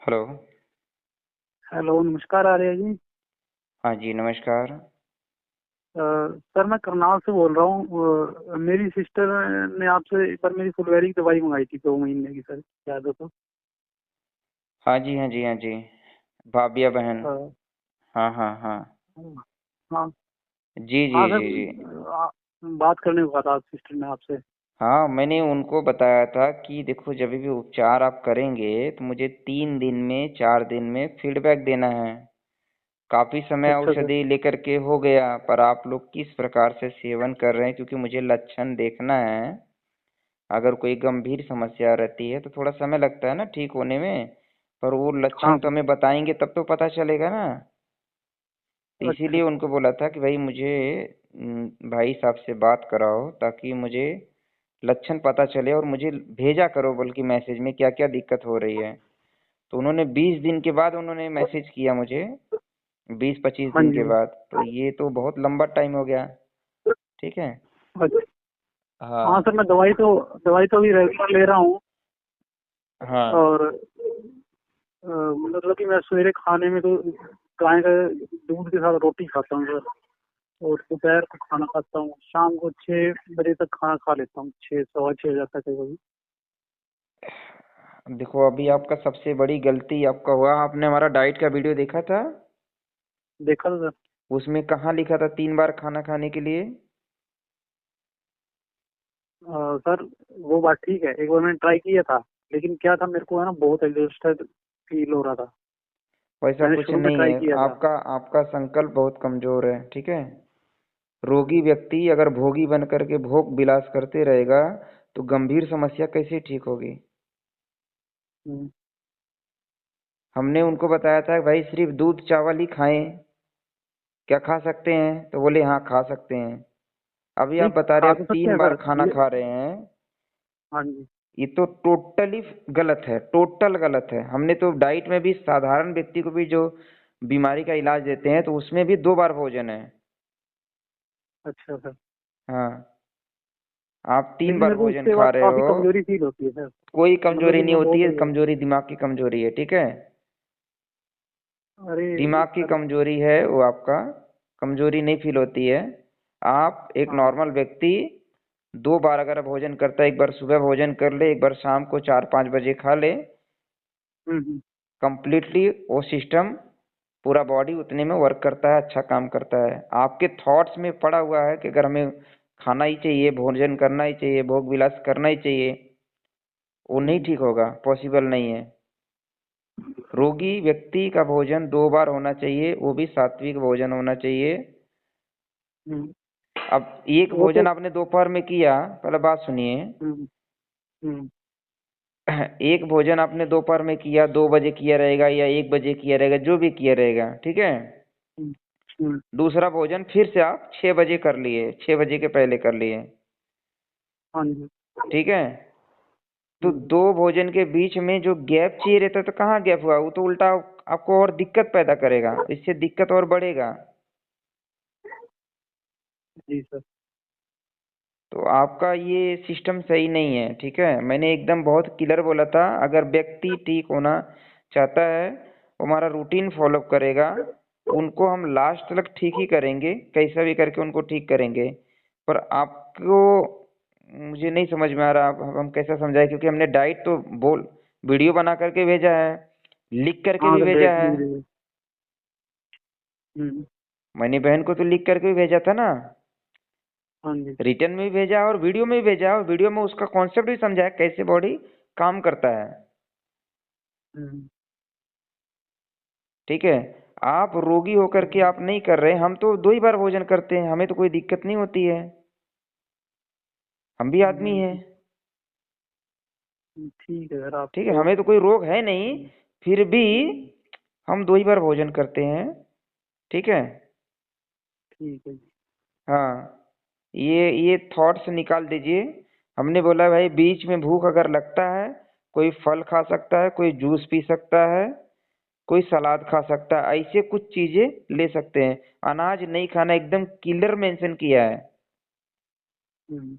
Hello. Hello, नमस्कार आर्य जी। हाँ जी, नमस्कार। सर, मैं करनाल से बोल रहा हूँ। मेरी सिस्टर ने आपसे एक बार मेरी फुलवैरी की दवाई मंगाई थी 2 महीने की, सर याद हो तो। हाँ जी, हाँ जी, हाँ जी। भाभिया बहन। अ, हाँ, हाँ, हाँ। हाँ। जी, जी, हाँ सर। जी, जी। बात करने को कहा था सिस्टर ने आपसे। हाँ, मैंने उनको बताया था कि देखो जब भी उपचार आप करेंगे तो मुझे 3 दिन में 4 दिन में फीडबैक देना है। काफी समय अच्छा सर। औषधि लेकर के हो गया, पर आप लोग किस प्रकार से सेवन कर रहे हैं, क्योंकि मुझे लक्षण देखना है। अगर कोई गंभीर समस्या रहती है तो थोड़ा समय लगता है ना ठीक होने में, पर वो हाँ लक्षण तो सर। हमें बताएंगे तब तो पता चलेगा ना। तो अच्छा। इसीलिए उनको बोला था कि भाई मुझे भाई साहब से बात कराओ ताकि मुझे लक्षण पता चले और मुझे भेजा करो बल्कि मैसेज में क्या क्या दिक्कत हो रही है। तो उन्होंने 20 दिन के बाद उन्होंने मैसेज किया मुझे, 20-25 हाँ दिन के जी। बाद। तो ये तो बहुत लंबा टाइम हो गया। ठीक है। अच्छा। हाँ सर, हाँ, मैं दवाई तो अभी रेगुलर ले रहा हूँ। हाँ। और मतलब कि मैं सवेरे खाने में तो गाय का दूध के साथ रोटी खाता हूँ सर। और दोपहर को खाना खाता हूँ, शाम को 6 बजे तक खाना खा लेता हूँ, 6 सवा 6 हो जाता है कभी कभी। देखो अभी आपका सबसे बड़ी गलती आपका हुआ, आपने हमारा डाइट का वीडियो देखा था? देखा था सर। उसमें कहाँ लिखा था 3 बार खाना खाने के लिए? सर, वो बात ठीक है, एक बार मैंने ट्राई किया था। लेकिन क्या था, मेरे को है ना बहुत एग्जॉस्टेड फील हो रहा था। वैसा मैंने कुछ शुरू में नहीं ट्राई है। किया था। आपका आपका संकल्प बहुत कमजोर है, ठीक है। रोगी व्यक्ति अगर भोगी बन करके भोग विलास करते रहेगा तो गंभीर समस्या कैसे ठीक होगी। हम्म। हमने उनको बताया था भाई सिर्फ दूध चावल ही खाएं, क्या खा सकते हैं? तो बोले हाँ खा सकते हैं। अभी नहीं, आप बता रहे खा हैं तो आप सकते तीन हैं बार सर खाना ये। खा रहे हैं। हाँ जी। ये तो टोटली गलत है, टोटल गलत है। हमने तो डाइट में भी साधारण व्यक्ति को भी जो बीमारी का इलाज देते हैं तो उसमें भी 2 बार भोजन है। अच्छा सर। हाँ, आप तीन लेकिन बार मेरे को भोजन उसके खा बाद रहे काफी हो। कमजोरी फील होती है सर। कोई मतलब कमजोरी कि नहीं मैं होती बहुत है, कमजोरी दिमाग की कमजोरी है, ठीक है। अरे दिमाग की सर। कमजोरी है वो आपका, कमजोरी नहीं फील होती है। आप एक हाँ। नॉर्मल व्यक्ति 2 बार अगर भोजन करता है, एक बार सुबह भोजन कर ले, एक बार शाम को 4-5 बजे खा ले, हम्म। कंप्लीटली वो सिस्टम पूरा बॉडी उतने में वर्क करता है, अच्छा काम करता है। आपके थॉट्स में पड़ा हुआ है कि अगर हमें खाना ही चाहिए, भोजन करना ही चाहिए, भोग विलास करना ही चाहिए, वो नहीं हम्म। ठीक होगा, पॉसिबल नहीं है। रोगी व्यक्ति का भोजन 2 बार होना चाहिए, वो भी सात्विक भोजन होना चाहिए। हम्म। अब एक वो भोजन तो। आपने दोपहर में किया, पहले बात सुनिए। हम्म। हम्म। एक भोजन आपने दोपहर में किया, 2 बजे किया रहेगा या 1 बजे किया रहेगा, जो भी किया रहेगा, ठीक है। हम्म। हम्म। दूसरा भोजन फिर से आप 6 बजे कर लिए, 6 बजे के पहले कर लिए, हाँ जी। ठीक है। तो हम्म। 2 भोजन के बीच में जो गैप चाहिए रहता है तो कहाँ गैप हुआ? वो तो उल्टा आपको और दिक्कत पैदा करेगा, इससे दिक्कत और बढ़ेगा। जी सर। तो आपका ये सिस्टम सही नहीं है, ठीक है। मैंने एकदम बहुत क्लियर बोला था, अगर व्यक्ति ठीक होना चाहता है वो हमारा रूटीन फॉलो करेगा, उनको हम लास्ट तक ठीक ही करेंगे, कैसा भी करके उनको ठीक करेंगे। पर आपको मुझे नहीं समझ में आ रहा अब हम कैसा समझाएं, क्योंकि हमने डाइट तो बोल वीडियो बना करके भेजा है, लिख करके हाँ भी सर, भेजा डायरेक्ट है। नहीं मिलेगी। हम्म। मैंने बहन को तो लिख करके भी भेजा था ना, हाँ जी। रिटर्न में भी भेजा और वीडियो में भी भेजा, और वीडियो में उसका कॉन्सेप्ट भी समझाया कैसे बॉडी काम करता है, हम्म। ठीक है। आप रोगी होकर के हम्म। आप नहीं कर रहे, हम तो 2 ही बार भोजन करते हैं, हमें तो कोई दिक्कत नहीं होती है, हम भी आदमी हैं, ठीक है सर, ठीक है। आपको। हमें तो कोई रोग है नहीं, हम्म। फिर भी हम 2 ही बार भोजन करते हैं, ठीक है। ठीक है जी। हाँ, ये थॉट्स निकाल दीजिए। हमने बोला भाई बीच में भूख अगर लगता है, कोई फल खा सकता है, कोई जूस पी सकता है, कोई सलाद खा सकता है, ऐसे कुछ चीजें ले सकते हैं। अनाज नहीं खाना एकदम क्लियर मेंशन किया है। हम्म।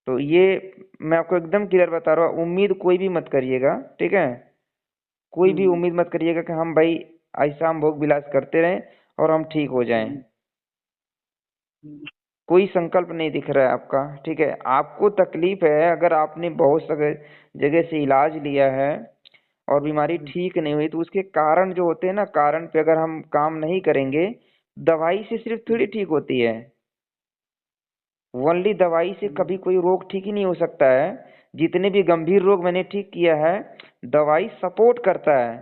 तो ये मैं आपको एकदम क्लियर बता रहा हूँ, उम्मीद कोई भी मत करिएगा, ठीक है। कोई भी उम्मीद मत करिएगा कि हम भाई ऐसा हम भोग विलास करते रहें और हम ठीक हो जाएं। कोई संकल्प नहीं दिख रहा है आपका, ठीक है। आपको तकलीफ है, अगर आपने बहुत जगह से इलाज लिया है और बीमारी ठीक नहीं हुई, तो उसके कारण जो होते हैं ना, कारण पे अगर हम काम नहीं करेंगे, दवाई से सिर्फ थोड़ी ठीक होती है। ओनली दवाई से कभी कोई रोग ठीक ही नहीं हो सकता है। जितने भी गंभीर रोग मैंने ठीक किया है, दवाई सपोर्ट करता है।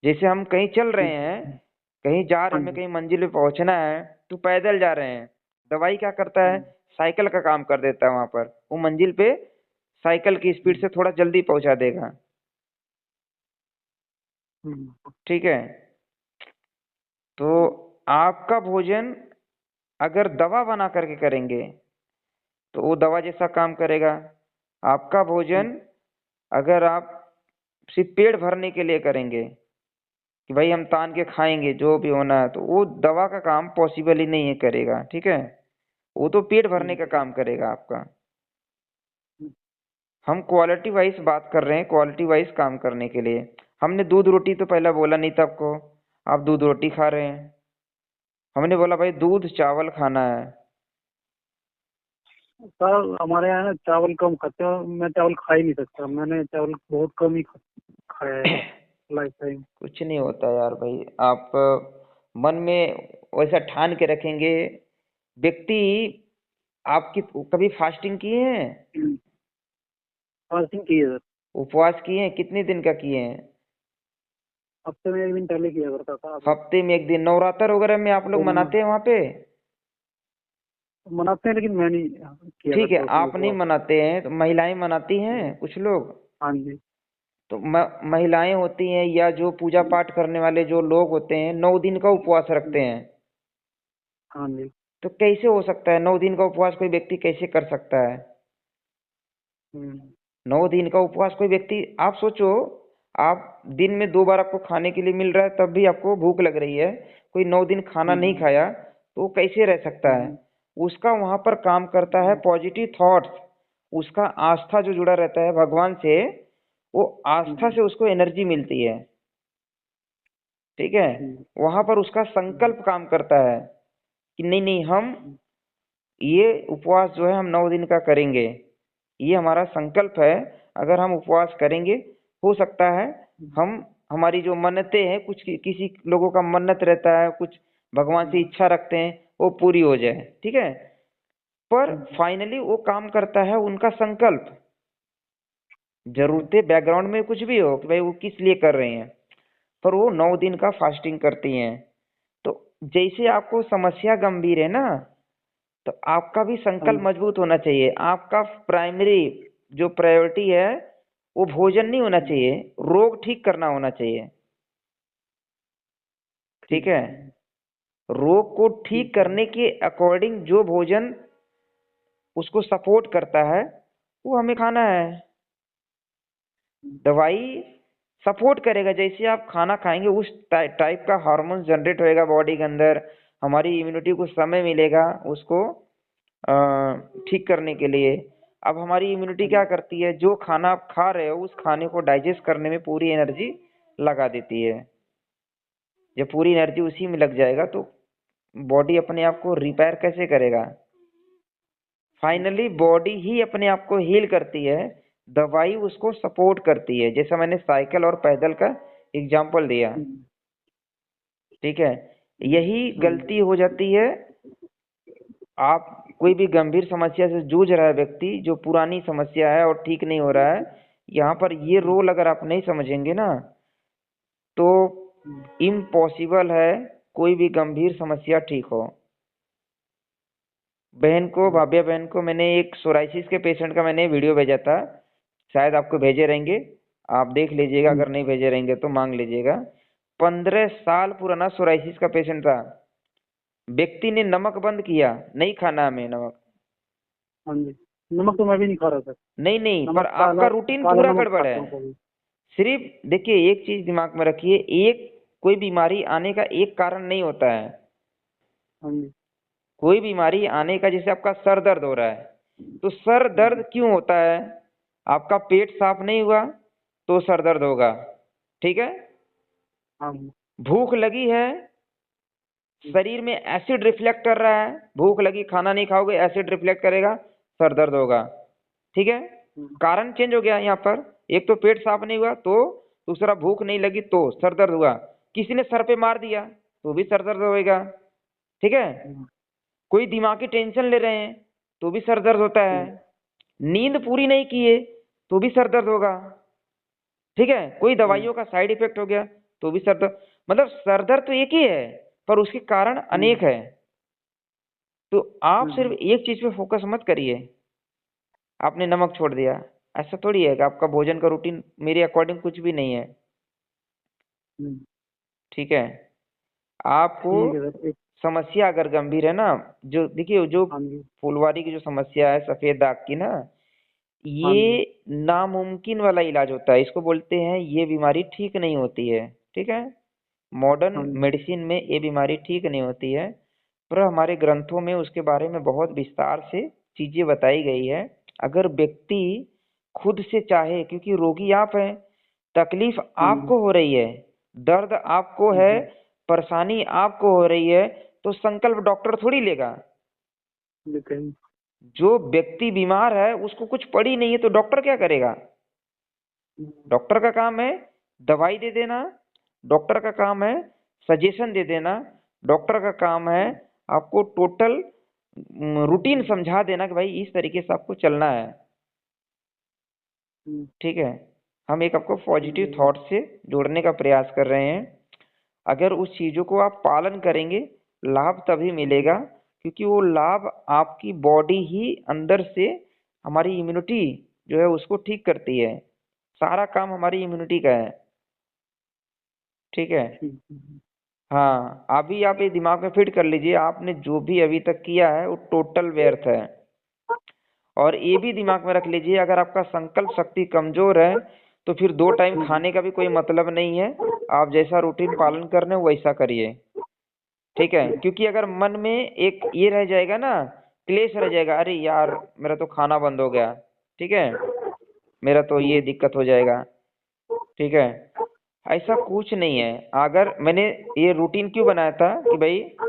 जैसे हम कहीं चल रहे हैं, कहीं जा रहे हैं, हमें कहीं मंजिल पे पहुंचना है, तो पैदल जा रहे हैं, दवाई क्या करता है, साइकिल का काम कर देता है। वहां पर वो मंजिल पे साइकिल की स्पीड से थोड़ा जल्दी पहुंचा देगा, ठीक है। तो आपका भोजन अगर दवा बना करके करेंगे तो वो दवा जैसा काम करेगा। आपका भोजन अगर आप सिर्फ पेट भरने के लिए करेंगे कि भाई हम तान के खाएंगे जो भी होना है, तो वो दवा का काम पॉसिबल ही नहीं है करेगा, ठीक है। वो तो पेट भरने का काम करेगा आपका। हम क्वालिटी वाइज बात कर रहे हैं, क्वालिटी वाइज काम करने के लिए। हमने दूध रोटी तो पहले बोला नहीं था आपको, आप दूध रोटी खा रहे हैं। हमने बोला भाई दूध चावल खाना है। सर हमारे यहाँ ना चावल कम खाते हैं, मैं चावल खा ही नहीं सकता, मैंने चावल बहुत कम ही खाया है लाइफ टाइम। कुछ नहीं होता यार भाई, आप मन में वैसा ठान के रखेंगे। व्यक्ति आपकी कभी फास्टिंग किए हैं, फास्टिंग की है सर, उपवास किए हैं, कितने दिन का किए हैं? हफ्ते में 1 दिन पहले किया करता था। हफ्ते में 1 दिन। नवरात्र वगैरह में आप लोग मनाते हैं वहां पे? मनाते हैं लेकिन मैं नहीं किया ठीक है, करता उसमें आप नहीं उपवास। मनाते हैं तो महिलाएं मनाती हैं कुछ लोग। हाँ जी। तो महिलाएं होती हैं या जो पूजा पाठ करने वाले जो लोग होते हैं, 9 दिन का उपवास रखते हैं। हाँ जी। तो कैसे हो सकता है 9 दिन का उपवास कोई व्यक्ति कैसे कर सकता है? 9 दिन का उपवास कोई व्यक्ति, आप सोचो, आप दिन में 2 बार आपको खाने के लिए मिल रहा है, तब भी आपको भूख लग रही है, कोई 9 दिन खाना नहीं खाया, तो वो कैसे रह सकता है? उसका वहां पर काम करता है पॉजिटिव थॉट्स, उसका आस्था जो जुड़ा रहता है भगवान से, वो आस्था से उसको एनर्जी मिलती है, ठीक है। वहां पर उसका संकल्प काम करता है कि नहीं नहीं, हम ये उपवास जो है हम 9 दिन का करेंगे, ये हमारा संकल्प है। अगर हम उपवास करेंगे, हो सकता है हम हमारी जो मन्नतें हैं, कुछ किसी लोगों का मन्नत रहता है, कुछ भगवान से इच्छा रखते हैं, वो पूरी हो जाए, ठीक है। पर फाइनली वो काम करता है उनका संकल्प। जरूरतें बैकग्राउंड में कुछ भी हो कि भाई वो किस लिए कर रहे हैं, पर वो 9 दिन का फास्टिंग करती हैं। तो जैसे आपको समस्या गंभीर है ना, तो आपका भी संकल्प मजबूत होना चाहिए। आपका प्राइमरी जो प्रायोरिटी है वो भोजन नहीं होना चाहिए, रोग ठीक करना होना चाहिए, ठीक है। रोग को ठीक करने के अकॉर्डिंग जो भोजन उसको सपोर्ट करता है, वो हमें खाना है। दवाई सपोर्ट करेगा, जैसे आप खाना खाएंगे उस टाइप का हार्मोन जनरेट होएगा बॉडी के अंदर, हमारी इम्यूनिटी को समय मिलेगा उसको ठीक करने के लिए। अब हमारी इम्यूनिटी क्या करती है, जो खाना आप खा रहे हो उस खाने को डाइजेस्ट करने में पूरी एनर्जी लगा देती है। जब पूरी एनर्जी उसी में लग जाएगा तो बॉडी अपने आप को रिपेयर कैसे करेगा? फाइनली बॉडी ही अपने आप को हील करती है, दवाई उसको सपोर्ट करती है, जैसा मैंने साइकिल और पैदल का एग्जांपल दिया, ठीक है। यही गलती हो जाती है। आप कोई भी गंभीर समस्या से जूझ रहा है व्यक्ति, जो पुरानी समस्या है और ठीक नहीं हो रहा है, यहाँ पर ये रोल अगर आप नहीं समझेंगे ना, तो इम्पॉसिबल है कोई भी गंभीर समस्या ठीक हो। बहन को, भाभ्या बहन को, मैंने एक सोराइसिस के पेशेंट का मैंने वीडियो भेजा था, शायद आपको भेजे रहेंगे, आप देख लीजिएगा, अगर नहीं भेजे रहेंगे तो मांग लीजिएगा। 15 साल पुराना सोराइसिस का पेशेंट था। व्यक्ति ने नमक बंद किया, नहीं खाना हमें नमक। हाँ जी। नमक तो मैं भी नहीं खा रहा सर। नहीं नहीं, पर नमक आपका रूटीन पूरा नमक गड़बड़ खाता है। हूँ कभी। सिर्फ देखिए, एक चीज दिमाग में रखिए, एक कोई बीमारी आने का एक कारण नहीं होता है। हाँ जी। कोई बीमारी आने का, जैसे आपका सर दर्द हो रहा है, तो सर दर्द क्यों होता है? आपका पेट साफ नहीं हुआ तो सर दर्द होगा, ठीक है। हाँ भूख लगी है, शरीर में एसिड रिफ्लेक्ट कर रहा है, भूख लगी, खाना नहीं खाओगे, एसिड रिफ्लेक्ट करेगा, सर दर्द होगा। ठीक है, कारण चेंज हो गया यहाँ पर। एक तो पेट साफ नहीं हुआ, तो दूसरा भूख नहीं लगी तो सर दर्द हुआ। किसी ने सर पे मार दिया तो भी सर दर्द होएगा। ठीक है, कोई दिमागी टेंशन ले रहे हैं तो भी सर दर्द होता है। नींद पूरी नहीं किए तो भी सर दर्द होगा। ठीक है, कोई दवाइयों का साइड इफेक्ट हो गया तो भी सर दर्द। मतलब सर दर्द तो एक ही है, पर उसके कारण अनेक है। तो आप सिर्फ एक चीज पे फोकस मत करिए। आपने नमक छोड़ दिया, ऐसा थोड़ी है कि आपका भोजन का रूटीन मेरे अकॉर्डिंग कुछ भी नहीं है। ठीक है, आपको ठीक है सर। एक समस्या अगर गंभीर है ना, जो देखिए जो हाँ जी फुलवारी की जो समस्या है सफेद दाग की ना, हाँ ये जी नामुमकिन वाला इलाज होता है, इसको बोलते हैं ये बीमारी ठीक नहीं होती है। ठीक है, मॉडर्न हाँ जी मेडिसिन में ये बीमारी ठीक नहीं होती है, पर हमारे ग्रंथों में उसके बारे में बहुत विस्तार से चीजें बताई गई है। अगर व्यक्ति खुद से चाहे, क्योंकि रोगी आप हैं, तकलीफ हाँ जी आपको हो रही है, दर्द आपको है, परेशानी आपको हो रही है, तो संकल्प डॉक्टर थोड़ी लेगा। लेकिन जो व्यक्ति बीमार है उसको कुछ पड़ी नहीं है तो डॉक्टर क्या करेगा? डॉक्टर का काम है दवाई दे देना, डॉक्टर का काम है सजेशन दे देना, डॉक्टर का काम है आपको टोटल रूटीन समझा देना कि भाई इस तरीके से आपको चलना है। ठीक है, हम एक आपको पॉजिटिव थॉट से जोड़ने का प्रयास कर रहे हैं। अगर उस चीजों को आप पालन करेंगे, लाभ तभी मिलेगा, क्योंकि वो लाभ आपकी बॉडी ही अंदर से हमारी इम्यूनिटी जो है उसको ठीक करती है। सारा काम हमारी इम्यूनिटी का है। ठीक है, हाँ, अभी आप ये दिमाग में फिट कर लीजिए, आपने जो भी अभी तक किया है वो टोटल व्यर्थ है। और ये भी दिमाग में रख लीजिए, अगर आपका संकल्प शक्ति कमजोर है तो फिर 2 टाइम खाने का भी कोई मतलब नहीं है। आप जैसा रूटीन पालन कर रहे हो वैसा करिए। ठीक है, क्योंकि अगर मन में एक ये रह जाएगा ना, क्लेश रह जाएगा, अरे यार मेरा तो खाना बंद हो गया, ठीक है, मेरा तो ये दिक्कत हो जाएगा। ठीक है, ऐसा कुछ नहीं है। अगर मैंने ये रूटीन क्यों बनाया था कि भाई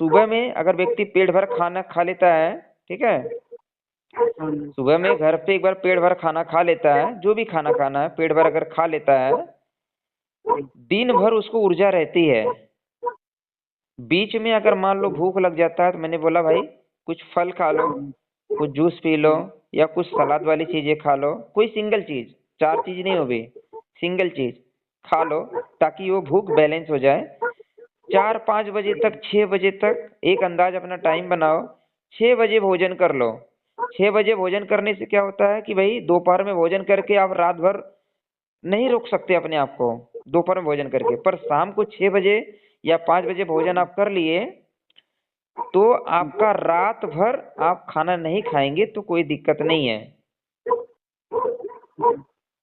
सुबह में अगर व्यक्ति पेट भर खाना खा लेता है, ठीक है, सुबह में घर पे एक बार पेट भर खाना खा लेता है, जो भी खाना खाना है पेट भर अगर खा लेता है, दिन भर उसको ऊर्जा रहती है। बीच में अगर मान लो भूख लग जाता है तो मैंने बोला भाई कुछ फल खा लो, कुछ जूस पी लो, या कुछ सलाद वाली चीजें खा लो, कोई सिंगल चीज, 4 चीज नहीं होगी, सिंगल चीज खा लो, ताकि वो भूख बैलेंस हो जाए। 4-5 बजे तक, 6 बजे तक एक अंदाज अपना टाइम बनाओ, 6 बजे भोजन कर लो। 6 बजे भोजन करने से क्या होता है कि भाई दोपहर में भोजन करके आप रात भर नहीं रोक सकते अपने आप को दोपहर में भोजन करके, पर शाम को 6 बजे या 5 बजे भोजन आप कर लिए तो आपका रात भर आप खाना नहीं खाएंगे तो कोई दिक्कत नहीं है।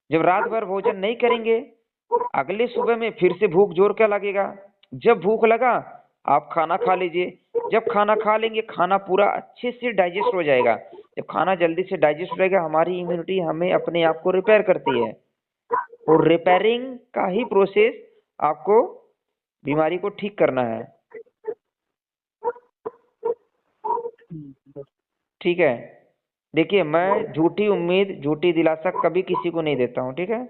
जब रात भर भोजन नहीं करेंगे, अगले सुबह में फिर से भूख जोर क्या लगेगा, जब भूख लगा आप खाना खा लीजिए। जब खाना खा लेंगे, खाना पूरा अच्छे से डाइजेस्ट हो जाएगा। जब खाना जल्दी से डाइजेस्ट हो जाएगा, हमारी इम्यूनिटी हमें अपने आप को रिपेयर करती है, और रिपेयरिंग का ही प्रोसेस आपको बीमारी को ठीक करना है। ठीक है, देखिए मैं झूठी उम्मीद, झूठी दिलासा कभी किसी को नहीं देता हूँ। ठीक है,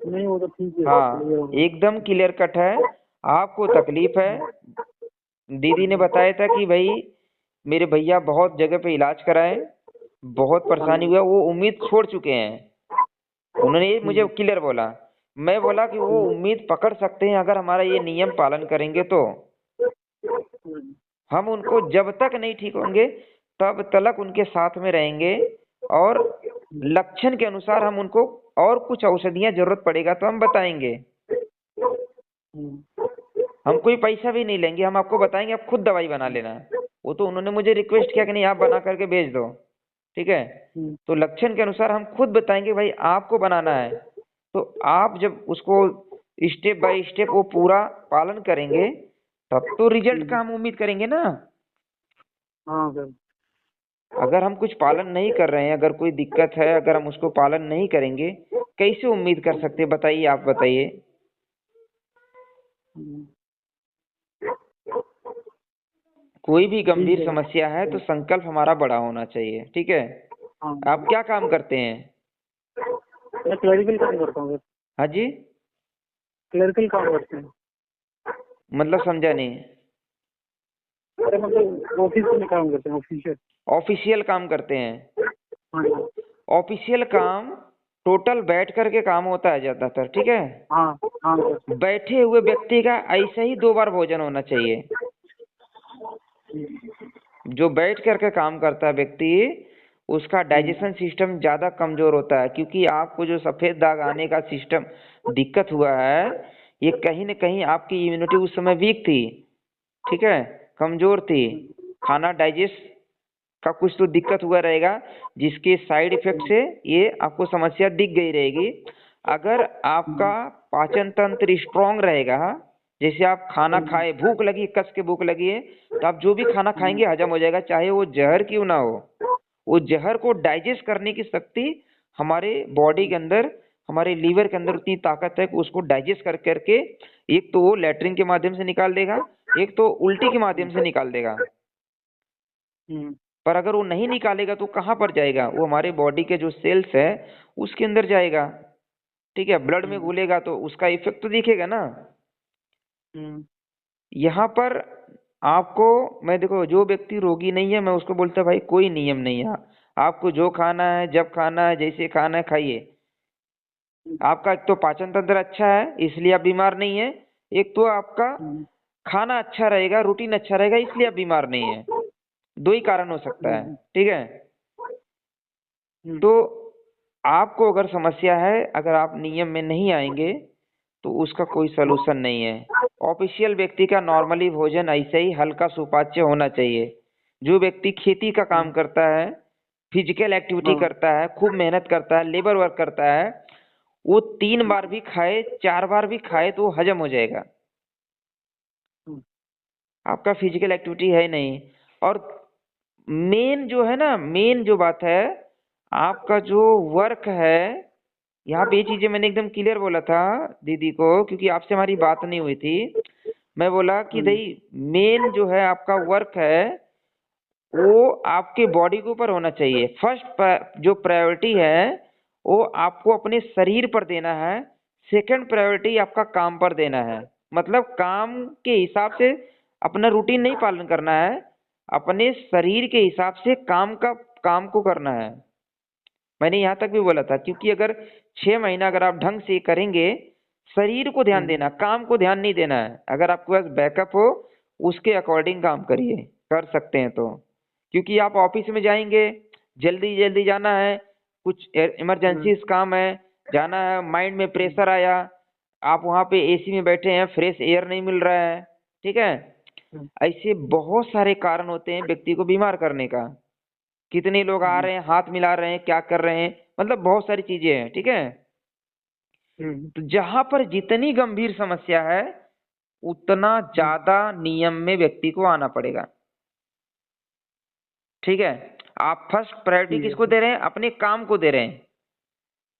नहीं वो तो ठीक है। हाँ, एकदम क्लियर कट है। आपको तकलीफ है, दीदी ने बताया था कि भाई मेरे भैया बहुत जगह पे इलाज कराए, बहुत परेशानी हुआ, वो उम्मीद छोड़ चुके हैं। उन्होंने ये मुझे क्लियर बोला। मैं बोला कि वो उम्मीद पकड़ सकते हैं अगर हमारा ये नियम पालन करेंगे तो। हम उनको जब तक नहीं ठीक होंगे तब तक उनके साथ में रहेंगे, और लक्षण के अनुसार हम उनको और कुछ औषधियां जरूरत पड़ेगा तो हम बताएंगे। हम कोई पैसा भी नहीं लेंगे, हम आपको बताएंगे आप खुद दवाई बना लेना। वो तो उन्होंने मुझे रिक्वेस्ट किया कि नहीं आप बना करके भेज दो। ठीक है, तो लक्षण के अनुसार हम खुद बताएंगे भाई आपको बनाना है, तो आप जब उसको स्टेप बाय स्टेप वो पूरा पालन करेंगे तब तो रिजल्ट का हम उम्मीद करेंगे ना। हाँ सर। अगर हम कुछ पालन नहीं कर रहे हैं, अगर कोई दिक्कत है, अगर हम उसको पालन नहीं करेंगे कैसे उम्मीद कर सकते हैं? बताइए, आप बताइए। हम्म, कोई भी ठीक गंभीर है। समस्या है तो संकल्प हमारा बड़ा होना चाहिए, ठीक है। हाँ, आप क्या काम करते हैं? मैं क्लरिकल काम करता हूँ सर। हाँ जी। क्लरिकल काम करते हैं। मतलब समझा नहीं। अरे मतलब ऑफिस में काम करते हैं, ऑफिशियल। ऑफिशियल काम करते हैं। हाँ जी। ऑफिशियल काम टोटल बैठ करके काम होता है ज्यादातर, ठीक है। हाँ हाँ सर। बैठे हुए व्यक्ति का ऐसे ही 2 बार भोजन होना चाहिए। जो बैठ करके काम करता है व्यक्ति, उसका डाइजेशन सिस्टम ज्यादा कमजोर होता है, क्योंकि आपको जो सफेद दाग आने का सिस्टम दिक्कत हुआ है, ये कहीं न कहीं आपकी इम्यूनिटी उस समय वीक थी, ठीक है, कमजोर थी। खाना डाइजेस्ट का कुछ तो दिक्कत हुआ रहेगा, जिसके साइड इफेक्ट से ये आपको समस्या दिख गई रहेगी। अगर आपका पाचन तंत्र स्ट्रांग रहेगा, जैसे आप खाना खाए, भूख लगी, कस के भूख लगी है, तो आप जो भी खाना खाएंगे हजम हो जाएगा, चाहे वो जहर क्यों ना हो। वो जहर को डाइजेस्ट करने की शक्ति हमारे बॉडी के अंदर, हमारे लीवर के अंदर उतनी ताकत है कि उसको डाइजेस्ट कर करके एक तो वो लेटरिन के माध्यम से निकाल देगा, एक तो उल्टी के माध्यम से निकाल देगा। पर अगर वो नहीं निकालेगा तो कहाँ पर जाएगा? वो हमारे बॉडी के जो सेल्स है उसके अंदर जाएगा, ठीक है, ब्लड में घुलेगा, तो उसका इफेक्ट तो दिखेगा ना। यहाँ पर आपको, मैं देखो, जो व्यक्ति रोगी नहीं है मैं उसको बोलता भाई कोई नियम नहीं है, आपको जो खाना है, जब खाना है, जैसे खाना है खाइए। आपका एक तो पाचन तंत्र अच्छा है इसलिए आप बीमार नहीं है, एक तो आपका खाना अच्छा रहेगा, रूटीन अच्छा रहेगा, इसलिए आप बीमार नहीं है। 2 ही कारण हो सकता है, ठीक है। तो आपको अगर समस्या है, अगर आप नियम में नहीं आएंगे तो उसका कोई सलूशन नहीं है। ऑफिशियल व्यक्ति का नॉर्मली भोजन ऐसे ही हल्का सुपाच्य होना चाहिए। जो व्यक्ति खेती का काम करता है, फिजिकल एक्टिविटी करता है, खूब मेहनत करता है, लेबर वर्क करता है, वो 3 बार भी खाए, 4 बार भी खाए तो वो हजम हो जाएगा। आपका फिजिकल एक्टिविटी है ही नहीं। और मेन जो है ना, मेन जो बात है, आपका जो वर्क है, यहाँ पे ये चीजें मैंने एकदम क्लियर बोला था दीदी को, क्योंकि आपसे हमारी बात नहीं हुई थी। मैं बोला कि भाई मेन जो है आपका वर्क है, वो आपके बॉडी के ऊपर होना चाहिए। फर्स्ट जो प्रायोरिटी है वो आपको अपने शरीर पर देना है, सेकंड प्रायोरिटी आपका काम पर देना है। मतलब काम के हिसाब से अपना रूटीन नहीं पालन करना है, अपने शरीर के हिसाब से काम को करना है। मैंने यहाँ तक भी बोला था, क्योंकि अगर 6 महीना अगर आप ढंग से करेंगे, शरीर को ध्यान देना, काम को ध्यान नहीं देना है। अगर आपके पास बैकअप हो उसके अकॉर्डिंग काम करिए, कर सकते हैं तो। क्योंकि आप ऑफिस में जाएंगे, जल्दी जल्दी जाना है, कुछ इमरजेंसी काम है, जाना है, माइंड में प्रेशर आया, आप वहां पे एसी में बैठे हैं, फ्रेश एयर नहीं मिल रहा है, ठीक है। ऐसे बहुत सारे कारण होते हैं व्यक्ति को बीमार करने का। कितने लोग आ रहे हैं, हाथ मिला रहे हैं, क्या कर रहे हैं, मतलब बहुत सारी चीजें हैं, ठीक है। तो जहां पर जितनी गंभीर समस्या है उतना ज्यादा नियम में व्यक्ति को आना पड़ेगा, ठीक है। आप फर्स्ट प्रायोरिटी किसको दे रहे हैं? अपने काम को दे रहे हैं,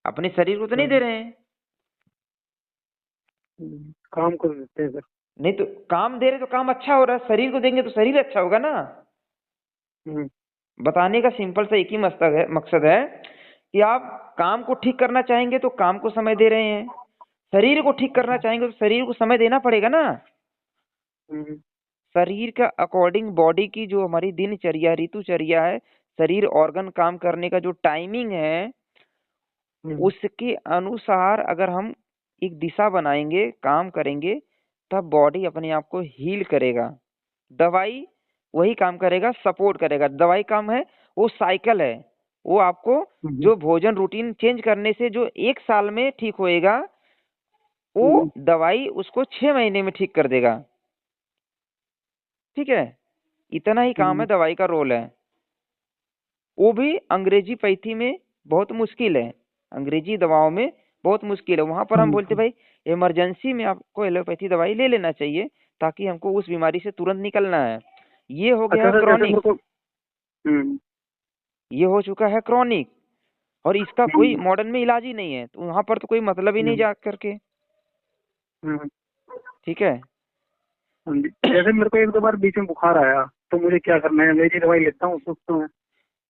अपने शरीर को तो नहीं दे रहे हैं। काम को देते हैं सर। नहीं तो काम दे रहे तो काम अच्छा हो रहा है, शरीर को देंगे तो शरीर अच्छा होगा ना। बताने का सिंपल सा एक ही मकसद है कि आप काम को ठीक करना चाहेंगे तो काम को समय दे रहे हैं, शरीर को ठीक करना चाहेंगे तो शरीर को समय देना पड़ेगा ना। शरीर का अकॉर्डिंग बॉडी की जो हमारी दिनचर्या, ऋतुचर्या है, शरीर ऑर्गन काम करने का जो टाइमिंग है, उसके अनुसार अगर हम एक दिशा बनाएंगे, काम करेंगे, तब बॉडी अपने आप को हील करेगा। दवाई वही काम करेगा, सपोर्ट करेगा। दवाई काम है, वो साइकिल है, वो आपको जो भोजन रूटीन चेंज करने से जो 1 साल में ठीक होएगा, वो दवाई उसको 6 महीने में ठीक कर देगा, ठीक है। इतना ही काम है, दवाई का रोल है। वो भी अंग्रेजी पैथी में बहुत मुश्किल है, अंग्रेजी दवाओं में बहुत मुश्किल है। वहां पर हम बोलते भाई इमरजेंसी में आपको एलोपैथी दवाई ले लेना चाहिए, ताकि हमको उस बीमारी से तुरंत निकलना है। ये हो गया है क्रॉनिक, ये हो चुका है क्रॉनिक। और इसका कोई मॉडर्न में इलाज ही नहीं है, तो वहां पर तो कोई मतलब ही नहीं जा करके। हम्म। ठीक है। हाँ जी। जैसे मेरे को एक दो बार बीच में बुखार आया तो मुझे क्या करना है? मेरी दवाई लेता हूँ सुस्त हूँ।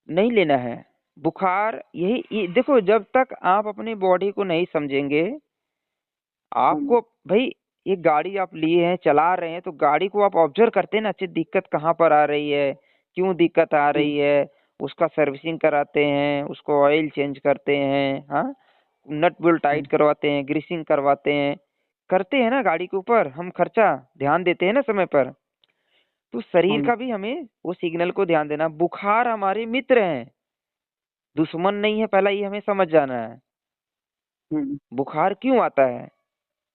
नहीं लेना है बुखार, ये देखो, जब तक आप अपनी बॉडी को नहीं समझेंगे, आपको भाई, ये गाड़ी आप लिए हैं, चला रहे हैं, तो गाड़ी को आप ऑब्जर्व करते हैं ना, अच्छी दिक्कत कहाँ पर आ रही है, क्यों दिक्कत आ रही है, उसका सर्विसिंग कराते हैं, उसको ऑयल चेंज करते हैं, हाँ, नट बोल्ट टाइट करवाते हैं, ग्रीसिंग करवाते हैं, करते हैं ना गाड़ी के ऊपर हम खर्चा, ध्यान देते हैं ना समय पर। तो शरीर का भी हमें वो सिग्नल को ध्यान देना। बुखार हमारे मित्र हैं, दुश्मन नहीं है, पहला ये हमें समझ जाना है। बुखार क्यों आता है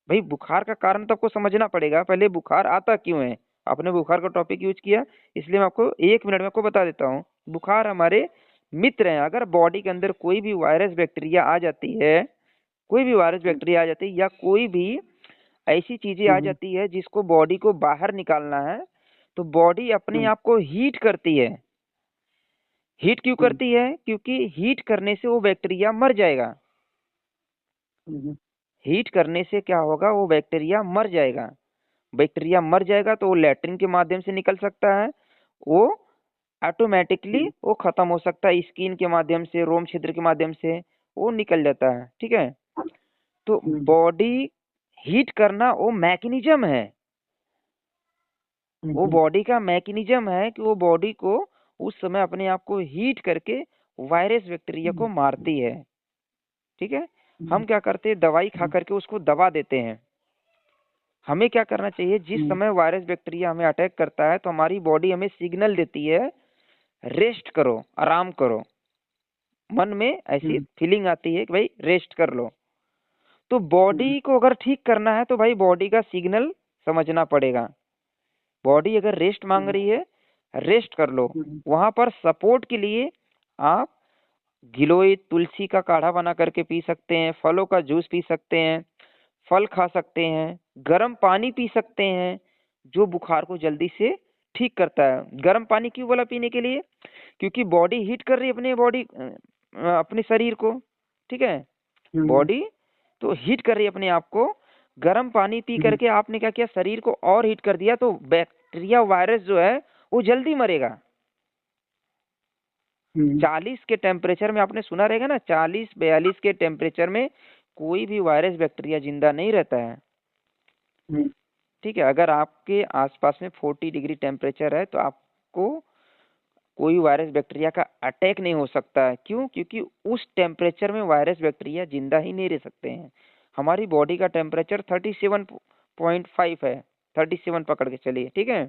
भाई, बुखार का कारण तो आपको समझना पड़ेगा, पहले बुखार आता क्यों है। आपने बुखार का टॉपिक यूज किया, इसलिए मैं आपको 1 मिनट में आपको बता देता हूँ। बुखार हमारे मित्र हैं। अगर बॉडी के अंदर कोई भी वायरस बैक्टीरिया आ जाती है, कोई भी वायरस बैक्टीरिया आ जाती है, या कोई भी ऐसी चीजें आ जाती है जिसको बॉडी को बाहर निकालना है, तो बॉडी अपने आप को हीट करती है। हीट क्यों करती है? क्योंकि हीट करने से वो बैक्टीरिया मर जाएगा। हीट करने से क्या होगा, वो बैक्टीरिया मर जाएगा। बैक्टीरिया मर जाएगा तो वो लैट्रिन के माध्यम से निकल सकता है, वो ऑटोमेटिकली वो खत्म हो सकता है, स्किन के माध्यम से, रोम छिद्र के माध्यम से वो निकल जाता है। ठीक है। तो बॉडी हीट करना वो मैकेनिज्म है, वो बॉडी का मैकेनिज्म है कि वो बॉडी को उस समय अपने आप को हीट करके वायरस बैक्टीरिया को मारती है। ठीक है। हम क्या करते हैं, दवाई खा करके उसको दबा देते हैं। हमें क्या करना चाहिए, जिस समय वायरस बैक्टीरिया हमें अटैक करता है तो हमारी बॉडी हमें सिग्नल देती है, रेस्ट करो, आराम करो। मन में ऐसी फीलिंग आती है कि भाई रेस्ट कर लो। तो बॉडी को अगर ठीक करना है तो भाई बॉडी का सिग्नल समझना पड़ेगा। बॉडी अगर रेस्ट मांग रही है, रेस्ट कर लो। वहां पर सपोर्ट के लिए आप गिलोय तुलसी का काढ़ा बना करके पी सकते हैं, फलों का जूस पी सकते हैं, फल खा सकते हैं, गर्म पानी पी सकते हैं, जो बुखार को जल्दी से ठीक करता है। गर्म पानी क्यों बोला पीने के लिए? क्योंकि बॉडी हीट कर रही है अपने शरीर को। ठीक है। बॉडी तो हीट कर रही है अपने आप को। गर्म पानी पी करके आपने क्या किया, शरीर को और हीट कर दिया, तो बैक्टीरिया वायरस जो है वो जल्दी मरेगा। 40 के टेम्परेचर में, आपने सुना रहेगा ना, 40-42 के टेम्परेचर में कोई भी वायरस बैक्टीरिया जिंदा नहीं रहता है। ठीक है। अगर आपके आसपास में 40 डिग्री टेम्परेचर है तो आपको कोई वायरस बैक्टीरिया का अटैक नहीं हो सकता है। क्यों? क्योंकि उस टेम्परेचर में वायरस बैक्टीरिया जिंदा ही नहीं रह सकते हैं। हमारी बॉडी का टेम्परेचर 37.5 है, 37 पकड़ के चलिए। ठीक है।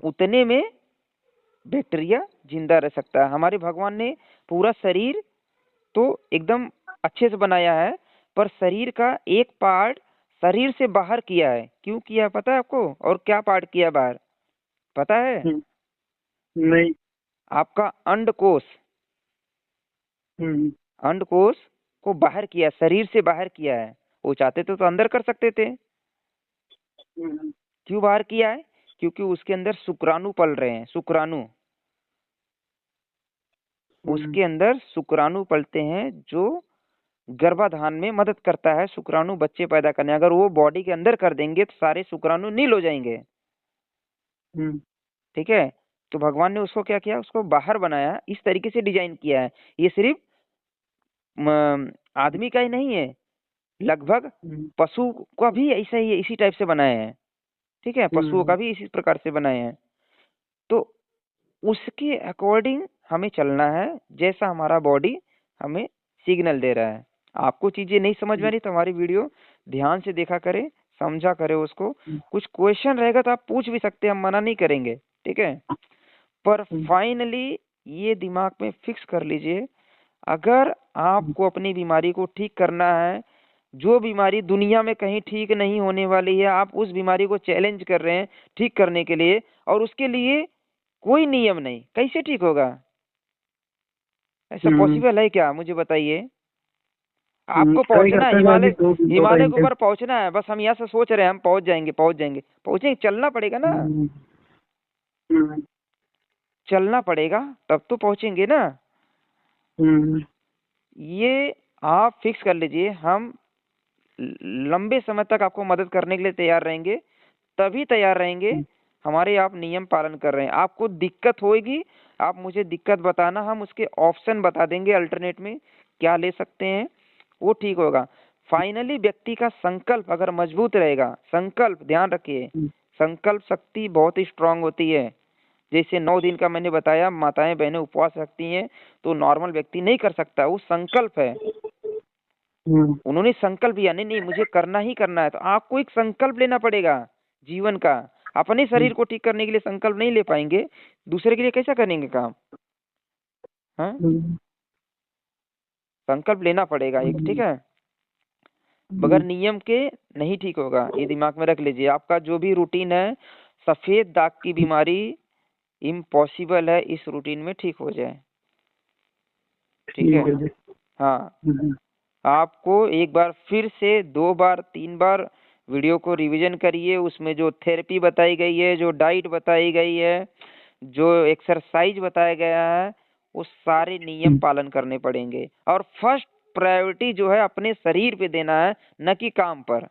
उतने में बैक्टीरिया जिंदा रह सकता है। हमारे भगवान ने पूरा शरीर तो एकदम अच्छे से बनाया है, पर शरीर का एक पार्ट शरीर से बाहर किया है। क्यों किया पता है आपको? और क्या पार्ट किया बाहर पता है? नहीं। आपका अंडकोश। अंडकोश को बाहर किया, शरीर से बाहर किया है। वो चाहते तो अंदर कर सकते थे। क्यों बाहर किया है? क्योंकि उसके अंदर शुक्राणु पल रहे हैं। शुक्राणु, उसके अंदर शुक्राणु पलते हैं जो गर्भाधान में मदद करता है, शुक्राणु बच्चे पैदा करने। अगर वो बॉडी के अंदर कर देंगे तो सारे शुक्राणु नील हो जाएंगे। ठीक है। तो भगवान ने उसको क्या किया, उसको बाहर बनाया, इस तरीके से डिजाइन किया है। ये सिर्फ आदमी का ही नहीं है, लगभग पशु का भी ऐसा ही, इसी टाइप से बनाए हैं। ठीक है। पशुओं का भी इसी प्रकार से बनाए हैं। तो उसके अकॉर्डिंग हमें चलना है, जैसा हमारा बॉडी हमें सिग्नल दे रहा है। आपको चीजें नहीं समझ में आ रही तो हमारी वीडियो ध्यान से देखा करें, समझा करें उसको। कुछ क्वेश्चन रहेगा तो आप पूछ भी सकते हैं, हम मना नहीं करेंगे। ठीक है। पर फाइनली ये दिमाग में फिक्स कर लीजिए, अगर आपको अपनी बीमारी को ठीक करना है, जो बीमारी दुनिया में कहीं ठीक नहीं होने वाली है, आप उस बीमारी को चैलेंज कर रहे हैं ठीक करने के लिए, और उसके लिए कोई नियम नहीं, कैसे ठीक होगा? ऐसा पॉसिबल है क्या? मुझे बताइए। आपको पहुंचना है हिमालय, हिमालय के ऊपर पहुंचना है। बस हम यहाँ से सोच रहे हैं हम पहुंच जाएंगे, पहुंच जाएंगे, पहुंचेंगे, चलना पड़ेगा ना। चलना पड़ेगा तब तो पहुंचेंगे ना। ये आप फिक्स कर लीजिए, हम लंबे समय तक आपको मदद करने के लिए तैयार रहेंगे, तभी तैयार रहेंगे हमारे आप नियम पालन कर रहे हैं। आपको दिक्कत होगी, आप मुझे दिक्कत बताना, हम उसके ऑप्शन बता देंगे अल्टरनेट में क्या ले सकते हैं, वो ठीक होगा। फाइनली व्यक्ति का संकल्प अगर मजबूत रहेगा, संकल्प ध्यान रखिए, संकल्प शक्ति बहुत ही स्ट्रांग होती है। जैसे 9 दिन का मैंने बताया, माताएं बहनें उपवास रखती हैं, तो नॉर्मल व्यक्ति नहीं कर सकता, वो संकल्प है। उन्होंने संकल्प लिया, नहीं नहीं मुझे करना ही करना है, तो आपको एक संकल्प लेना पड़ेगा जीवन का। अपने शरीर को ठीक करने के लिए संकल्प नहीं ले पाएंगे, दूसरे के लिए कैसा करेंगे काम? हाँ, संकल्प लेना पड़ेगा एक, ठीक है। बगैर नियम के नहीं ठीक होगा, ये दिमाग में रख लीजिए। आपका जो भी रूटीन है, सफेद दाग की बीमारी इम्पॉसिबल है इस रूटीन में ठीक हो जाए, ठीक है। हाँ, आपको एक बार फिर से 2 बार 3 बार वीडियो को रिवीजन करिए, उसमें जो थेरेपी बताई गई है, जो डाइट बताई गई है, जो एक्सरसाइज बताया गया है, वो सारे नियम पालन करने पड़ेंगे। और फर्स्ट प्रायोरिटी जो है अपने शरीर पे देना है, न कि काम पर।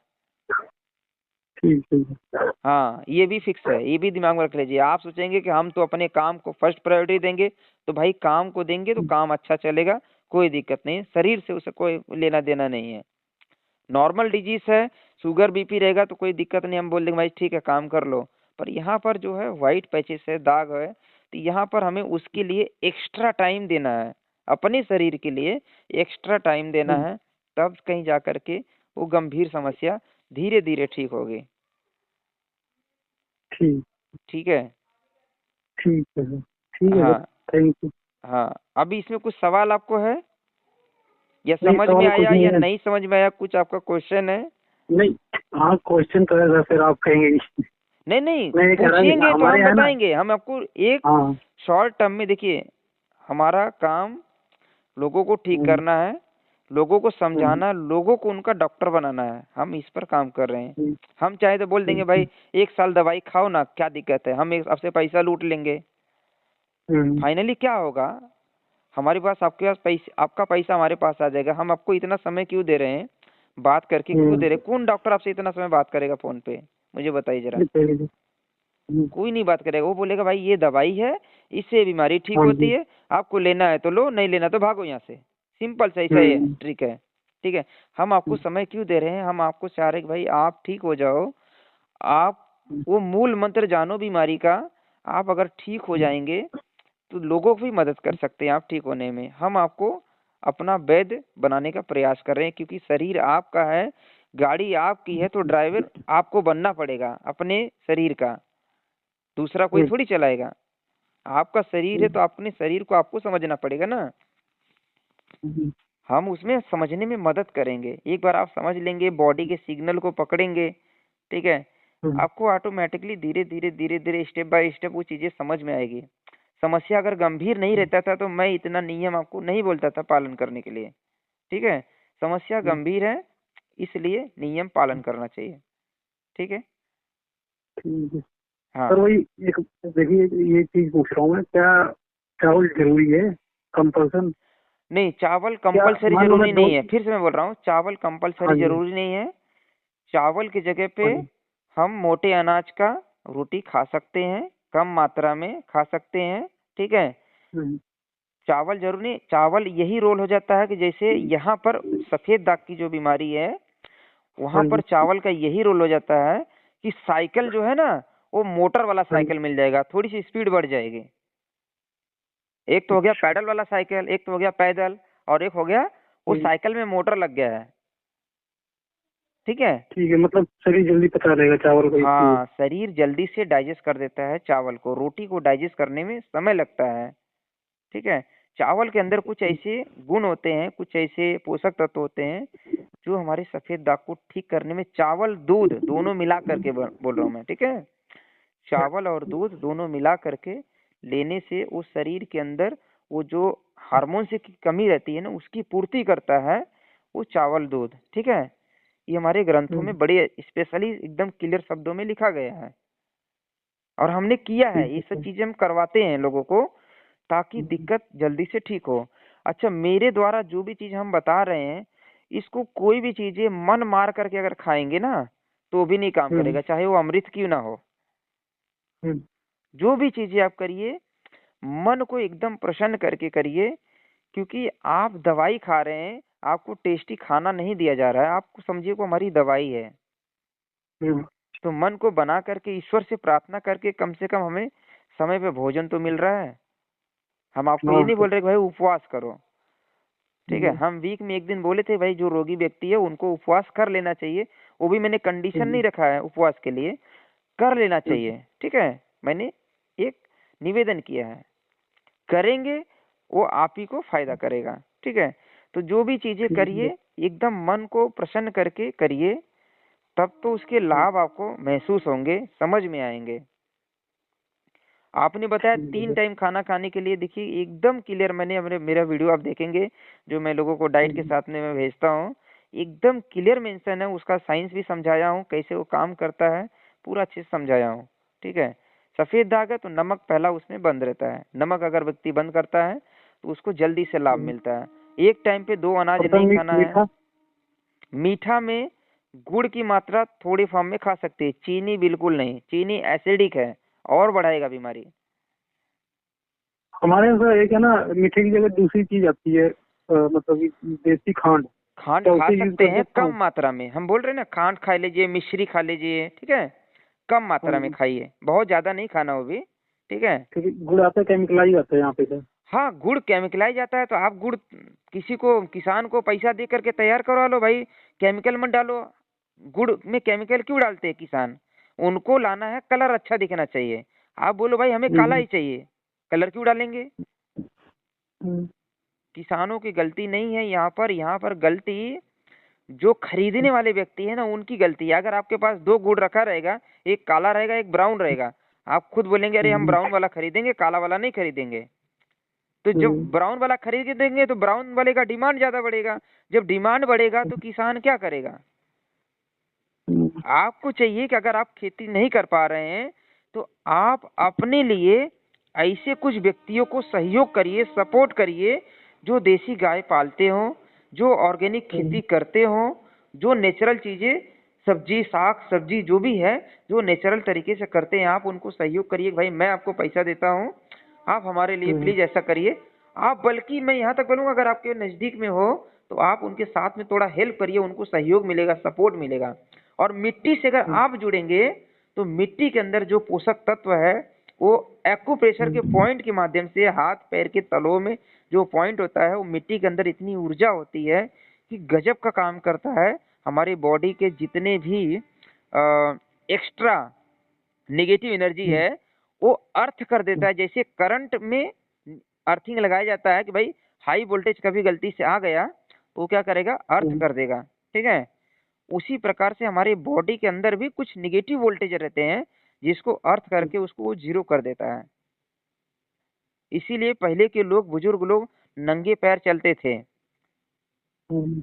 हाँ, ये भी फिक्स है, ये भी दिमाग में रख लीजिए। आप सोचेंगे कि हम तो अपने काम को फर्स्ट प्रायोरिटी देंगे, तो भाई काम को देंगे तो काम अच्छा चलेगा, कोई दिक्कत नहीं, शरीर से उसे कोई लेना देना नहीं है। नॉर्मल डिजीज है, शुगर बीपी रहेगा तो कोई दिक्कत नहीं, हम बोल देंगे भाई ठीक है काम कर लो। पर यहाँ पर जो है व्हाइट पैचेस है, दाग है, तो यहाँ पर हमें उसके लिए एक्स्ट्रा टाइम देना है, अपने शरीर के लिए एक्स्ट्रा टाइम देना है, तब कहीं जा करके वो गंभीर समस्या धीरे धीरे ठीक होगी। ठीक है, ठीक है, ठीक है, हाँ थैंक यू। हाँ। अभी इसमें कुछ सवाल आपको है, या नहीं, समझ में सवाल कुछ आया नहीं या है। नहीं समझ में आया, कुछ आपका क्वेश्चन है? नहीं, हाँ क्वेश्चन तो है सर, फिर आप कहेंगे नहीं नहीं, मैं ये कह रहा पूछेंगे तो हमारे हम यहाँ ना। बताएंगे, हम आपको एक हाँ। शॉर्ट टर्म में। देखिए, हमारा काम लोगों को ठीक करना है, लोगों को समझाना, लोगों को उनका डॉक्टर बनाना है, हम इस पर काम कर रहे हैं। हम चाहे तो बोल देंगे भाई 1 साल दवाई खाओ ना, क्या दिक्कत है, हम आपसे पैसा लूट लेंगे। फाइनली क्या होगा, हमारे पास आपके पास पैसे, आपका पैसा हमारे पास आ जाएगा। हम आपको इतना समय क्यों दे रहे हैं, बात करके क्यों दे रहे हैं? कौन डॉक्टर आपसे इतना समय बात करेगा फोन पे, मुझे बताइए जरा। कोई नहीं बात करेगा, वो बोलेगा भाई ये दवाई है, इससे बीमारी ठीक होती है, आपको लेना है तो लो, नहीं लेना तो भागो यहाँ से। सिंपल सा ऐसा ही ट्रिक है, ठीक है। हम आपको समय क्यों दे रहे हैं, हम आपको चाह रहे हैं कि भाई आप ठीक हो जाओ, आप वो मूल मंत्र जानो बीमारी का। आप अगर ठीक हो जाएंगे तो लोगों की भी मदद कर सकते हैं आप ठीक होने में। हम आपको अपना वैद्य बनाने का प्रयास कर रहे हैं, क्योंकि शरीर आपका है, गाड़ी आपकी है, तो ड्राइवर आपको बनना पड़ेगा अपने शरीर का, दूसरा कोई थोड़ी चलाएगा। आपका शरीर है तो अपने शरीर को आपको समझना पड़ेगा ना। हम उसमें समझने में मदद करेंगे, एक बार आप समझ लेंगे, बॉडी के सिग्नल को पकड़ेंगे, ठीक है, आपको ऑटोमेटिकली धीरे धीरे धीरे धीरे स्टेप बाय स्टेप वो चीजें समझ में आएगी। समस्या अगर गंभीर नहीं रहता था तो मैं इतना नियम आपको नहीं बोलता था पालन करने के लिए, ठीक है। समस्या गंभीर है, इसलिए नियम पालन करना चाहिए, ठीक है। हाँ, सर वही एक देखिए, ये चीज पूछ रहा हूँ मैं, क्या चावल जरूरी है, कंपल्सन? नहीं, चावल कंपलसरी मान लो जरूरी मैं दो। नहीं है, फिर से मैं बोल रहा हूँ, चावल कंपलसरी हाँ जी। जरूरी नहीं है। चावल की जगह पे हाँ जी। हम मोटे अनाज का रोटी खा सकते हैं, कम मात्रा में खा सकते हैं, ठीक है। चावल जरूरी नहीं, चावल यही रोल हो जाता है कि जैसे यहाँ पर सफेद दाग की जो बीमारी है, वहां पर चावल का यही रोल हो जाता है कि साइकिल जो है ना, वो मोटर वाला साइकिल मिल जाएगा, थोड़ी सी स्पीड बढ़ जाएगी। एक तो हो गया पैडल वाला साइकिल, एक तो हो गया पैदल, और एक हो गया वो साइकिल में मोटर लग गया है, ठीक है। ठीक है, मतलब शरीर जल्दी पचा लेगा चावल को। हाँ, शरीर जल्दी से डाइजेस्ट कर देता है चावल को, रोटी को डाइजेस्ट करने में समय लगता है, ठीक है। चावल के अंदर कुछ ऐसे गुण होते हैं, कुछ ऐसे पोषक तत्व होते हैं जो हमारे सफेद दाग को ठीक करने में, चावल दूध दोनों मिला करके बोल रहा हूँ मैं, ठीक है। चावल और दूध दोनों मिला करके लेने से वो शरीर के अंदर वो जो हार्मोन की कमी रहती है ना, उसकी पूर्ति करता है वो चावल दूध, ठीक है। ये हमारे ग्रंथों में बड़े स्पेशली एकदम क्लियर शब्दों में लिखा गया है, और हमने किया है, ये सब चीजें हम करवाते हैं लोगों को, ताकि दिक्कत जल्दी से ठीक हो। अच्छा, मेरे द्वारा जो भी चीज हम बता रहे हैं, इसको कोई भी चीजें मन मार करके अगर खाएंगे ना तो भी नहीं काम हम्म करेगा, चाहे वो अमृत क्यों ना हो। हम्म जो भी चीजें आप करिए, मन को एकदम प्रसन्न करके करिए, क्योंकि आप दवाई खा रहे हैं, आपको टेस्टी खाना नहीं दिया जा रहा है, आपको समझिए को हमारी दवाई है। हम्म तो मन को बना करके ईश्वर से प्रार्थना करके कम से कम हमें समय पे भोजन तो मिल रहा है। हम आपको ये हाँ नहीं सर। बोल रहे कि भाई उपवास करो, ठीक है। हम्म हम वीक में एक दिन बोले थे भाई जो रोगी व्यक्ति है उनको उपवास कर लेना चाहिए, वो भी मैंने कंडीशन हम्म नहीं रखा है उपवास के लिए, कर लेना हम्म चाहिए, ठीक है। मैंने एक निवेदन किया है, करेंगे वो आप ही को फायदा करेगा, ठीक है। तो जो भी चीजें ठीक है। करिए एकदम मन को प्रसन्न करके करिए, तब तो उसके हम्म, लाभ आपको महसूस होंगे, समझ में आएंगे। आपने बताया ठीक है 3 सर। टाइम खाना खाने के लिए, देखिए एकदम क्लियर, मैंने अपने मेरा वीडियो आप देखेंगे जो मैं लोगों को डाइट के हम्म साथ में मैं भेजता हूँ, एकदम क्लियर मेंशन है, उसका साइंस भी समझाया हूँ, कैसे वो काम करता है, पूरा अच्छे से समझाया हूँ, ठीक है। सफेद दाग है तो नमक पहला उसमें बंद रहता है, नमक अगर व्यक्ति बंद करता है तो उसको जल्दी से लाभ मिलता है। एक टाइम पे 2 अनाज और सर नहीं खाना है। मीठा। मीठा में गुड़ की मात्रा थोड़ी फॉर्म में खा सकते हैं, चीनी बिल्कुल नहीं, चीनी एसिडिक है और बढ़ाएगा बीमारी। हमारे यहाँ सर एक है ना, मीठे की जगह दूसरी चीज आती है, मतलब कि देसी खांड। खांड क्या खा उसे यूज सकते कर हैं सकता कम हूँ? मात्रा में, हम बोल रहे हैं ना, खांड खा लीजिए, मिश्री खा लीजिए, ठीक है। कम मात्रा में हाँ, खाइए, बहुत ज्यादा नहीं खाना वो भी, ठीक है। क्योंकि गुड़ आता है, केमिकलाइज आता है यहाँ पे सर। हाँ, गुड़ केमिकलाइज जाता है तो आप गुड़ किसी को, किसान को पैसा दे करके तैयार करवा लो भाई, केमिकल मत डालो। गुड़ में केमिकल क्यों डालते हैं किसान? उनको लाना है कलर अच्छा दिखना चाहिए, आप बोलो भाई हमें काला हम्म ही चाहिए, कलर क्यों डालेंगे? हम्म किसानों की गलती नहीं है यहाँ पर गलती जो खरीदने वाले व्यक्ति है ना उनकी गलती है। अगर आपके पास 2 गुड़ रखा रहेगा, एक काला रहेगा एक ब्राउन रहेगा, आप खुद बोलेंगे अरे हम हम्म ब्राउन वाला खरीदेंगे, काला वाला नहीं खरीदेंगे। तो जब हम्म ब्राउन वाला खरीदेंगे तो ब्राउन वाले का डिमांड ज्यादा बढ़ेगा, जब डिमांड बढ़ेगा तो किसान क्या करेगा? हम्म आपको चाहिए कि अगर आप खेती नहीं कर पा रहे हैं तो आप अपने लिए ऐसे कुछ व्यक्तियों को सहयोग करिए, सपोर्ट करिए, जो देसी गाय पालते हो, जो ऑर्गेनिक खेती करते हो, जो नेचुरल चीजें, सब्जी साग सब्जी जो भी है, जो नेचुरल तरीके से करते हैं, आप उनको सहयोग करिए भाई मैं आपको पैसा देता हूँ, आप हमारे लिए हम्म प्लीज ऐसा करिए। आप बल्कि मैं यहाँ तक बोलूंगा अगर आपके नजदीक में हो तो आप उनके साथ में थोड़ा हेल्प करिए, उनको सहयोग मिलेगा, सपोर्ट मिलेगा। और मिट्टी से अगर हम्म आप जुड़ेंगे तो मिट्टी के अंदर जो पोषक तत्व है वो एक्यूप्रेशर के हम्म पॉइंट के माध्यम से हाथ पैर के तलों में जो पॉइंट होता है वो मिट्टी के अंदर इतनी ऊर्जा होती है कि गजब का काम करता है। हमारी बॉडी के जितने भी एक्स्ट्रा नेगेटिव एनर्जी है वो अर्थ कर देता है। जैसे करंट में अर्थिंग लगाया जाता है कि भाई हाई वोल्टेज कभी गलती से आ गया तो वो क्या करेगा, अर्थ हम्म कर देगा, ठीक है। उसी प्रकार से हमारे बॉडी के अंदर भी कुछ निगेटिव वोल्टेज रहते हैं जिसको अर्थ करके उसको वो जीरो कर देता है। इसीलिए पहले के लोग, बुजुर्ग लोग नंगे पैर चलते थे, हम्म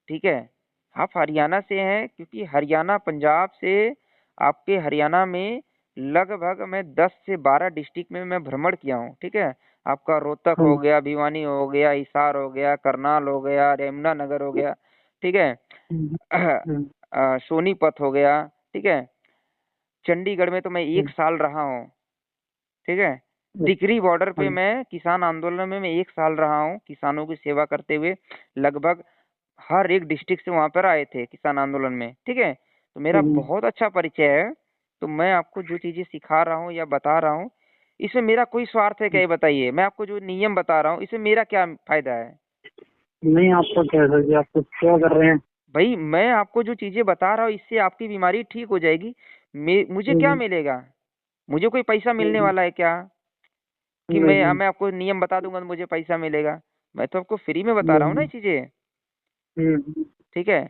ठीक है। आप हरियाणा से हैं, क्योंकि हरियाणा पंजाब से, आपके हरियाणा में लगभग मैं 10 से 12 डिस्ट्रिक्ट में मैं भ्रमण किया हूँ, ठीक है। आपका रोहतक हो हम्म गया, भिवानी हो गया, हिसार हो गया, करनाल हो गया, यमुनानगर हो गया, ठीक है। हम्म हम्म सोनीपत हो गया, ठीक है। चंडीगढ़ में तो मैं 1 साल रहा हूँ, ठीक है। टिकरी बॉर्डर पे हम्म मैं किसान आंदोलन में मैं 1 साल रहा हूँ, किसानों की सेवा करते हुए। लगभग हर एक डिस्ट्रिक्ट से वहां पर आए थे किसान आंदोलन में, ठीक है। तो मेरा हम्म बहुत अच्छा परिचय है। तो मैं आपको जो चीजें सिखा रहा हूँ या बता रहा हूँ, इसमें मेरा कोई स्वार्थ है क्या, ये बताइए। मैं आपको जो नियम बता रहा हूँ इसमें मेरा क्या फायदा है? नहीं, आपका क्या है सर जी, आप कुछ क्या कर रहे हैं? भाई मैं आपको जो चीजें बता रहा हूँ इससे आपकी बीमारी ठीक हो जाएगी। मुझे क्या हम्म मिलेगा? मुझे कोई पैसा मिलने हम्म, वाला है क्या कि नहीं। मैं आपको नियम बता दूंगा तो मुझे पैसा मिलेगा? मैं तो आपको फ्री में बता रहा हूँ ना ये नहीं। चीजें, हम्म ठीक है।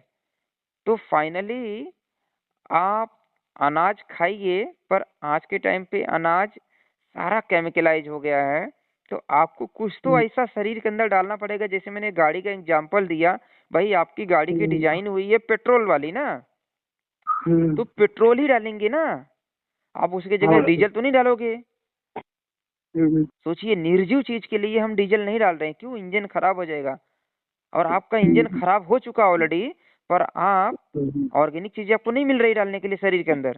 तो फाइनली आप अनाज खाइए, पर आज के टाइम पे अनाज सारा केमिकलाइज हो गया है। तो आपको कुछ तो हम्म ऐसा शरीर के अंदर डालना पड़ेगा, जैसे मैंने गाड़ी का एग्जांपल दिया, भाई आपकी गाड़ी की हम्म डिजाइन हुई है पेट्रोल वाली ना, तो हम्म, पेट्रोल ही डालेंगे ना, आप उसकी जगह हाँ सर। डीजल तो नहीं डालोगे। सोचिए, निर्जीव चीज के लिए हम डीजल नहीं डाल रहे हैं, क्यों? इंजन खराब हो जाएगा। और आपका इंजन खराब हो चुका ऑलरेडी, पर आप ऑर्गेनिक चीजें आपको नहीं मिल रही डालने के लिए शरीर के अंदर,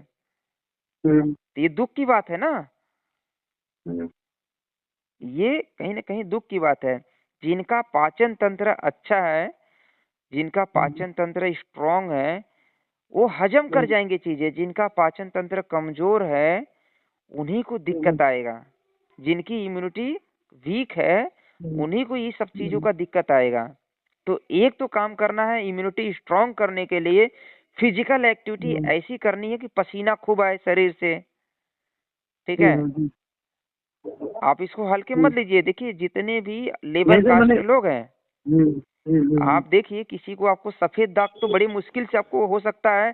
तो ये दुख की बात है ना। ये कहीं ना कहीं दुख की बात है। जिनका पाचन तंत्र अच्छा है, जिनका पाचन तंत्र स्ट्रांग है, वो हजम कर जाएंगे चीजें। जिनका पाचन तंत्र कमजोर है, उन्हीं को दिक्कत आएगा। जिनकी इम्यूनिटी वीक है, उन्हीं को ये सब चीजों का दिक्कत आएगा। तो एक तो काम करना है इम्यूनिटी स्ट्रांग करने के लिए, फिजिकल एक्टिविटी ऐसी करनी है कि पसीना खूब आए शरीर से, ठीक है। आप इसको हल्के मत लीजिए। देखिए, जितने भी लेबर कास्ट के लोग हैं, आप देखिए, किसी को आपको सफेद दाग तो बड़ी मुश्किल से आपको हो सकता है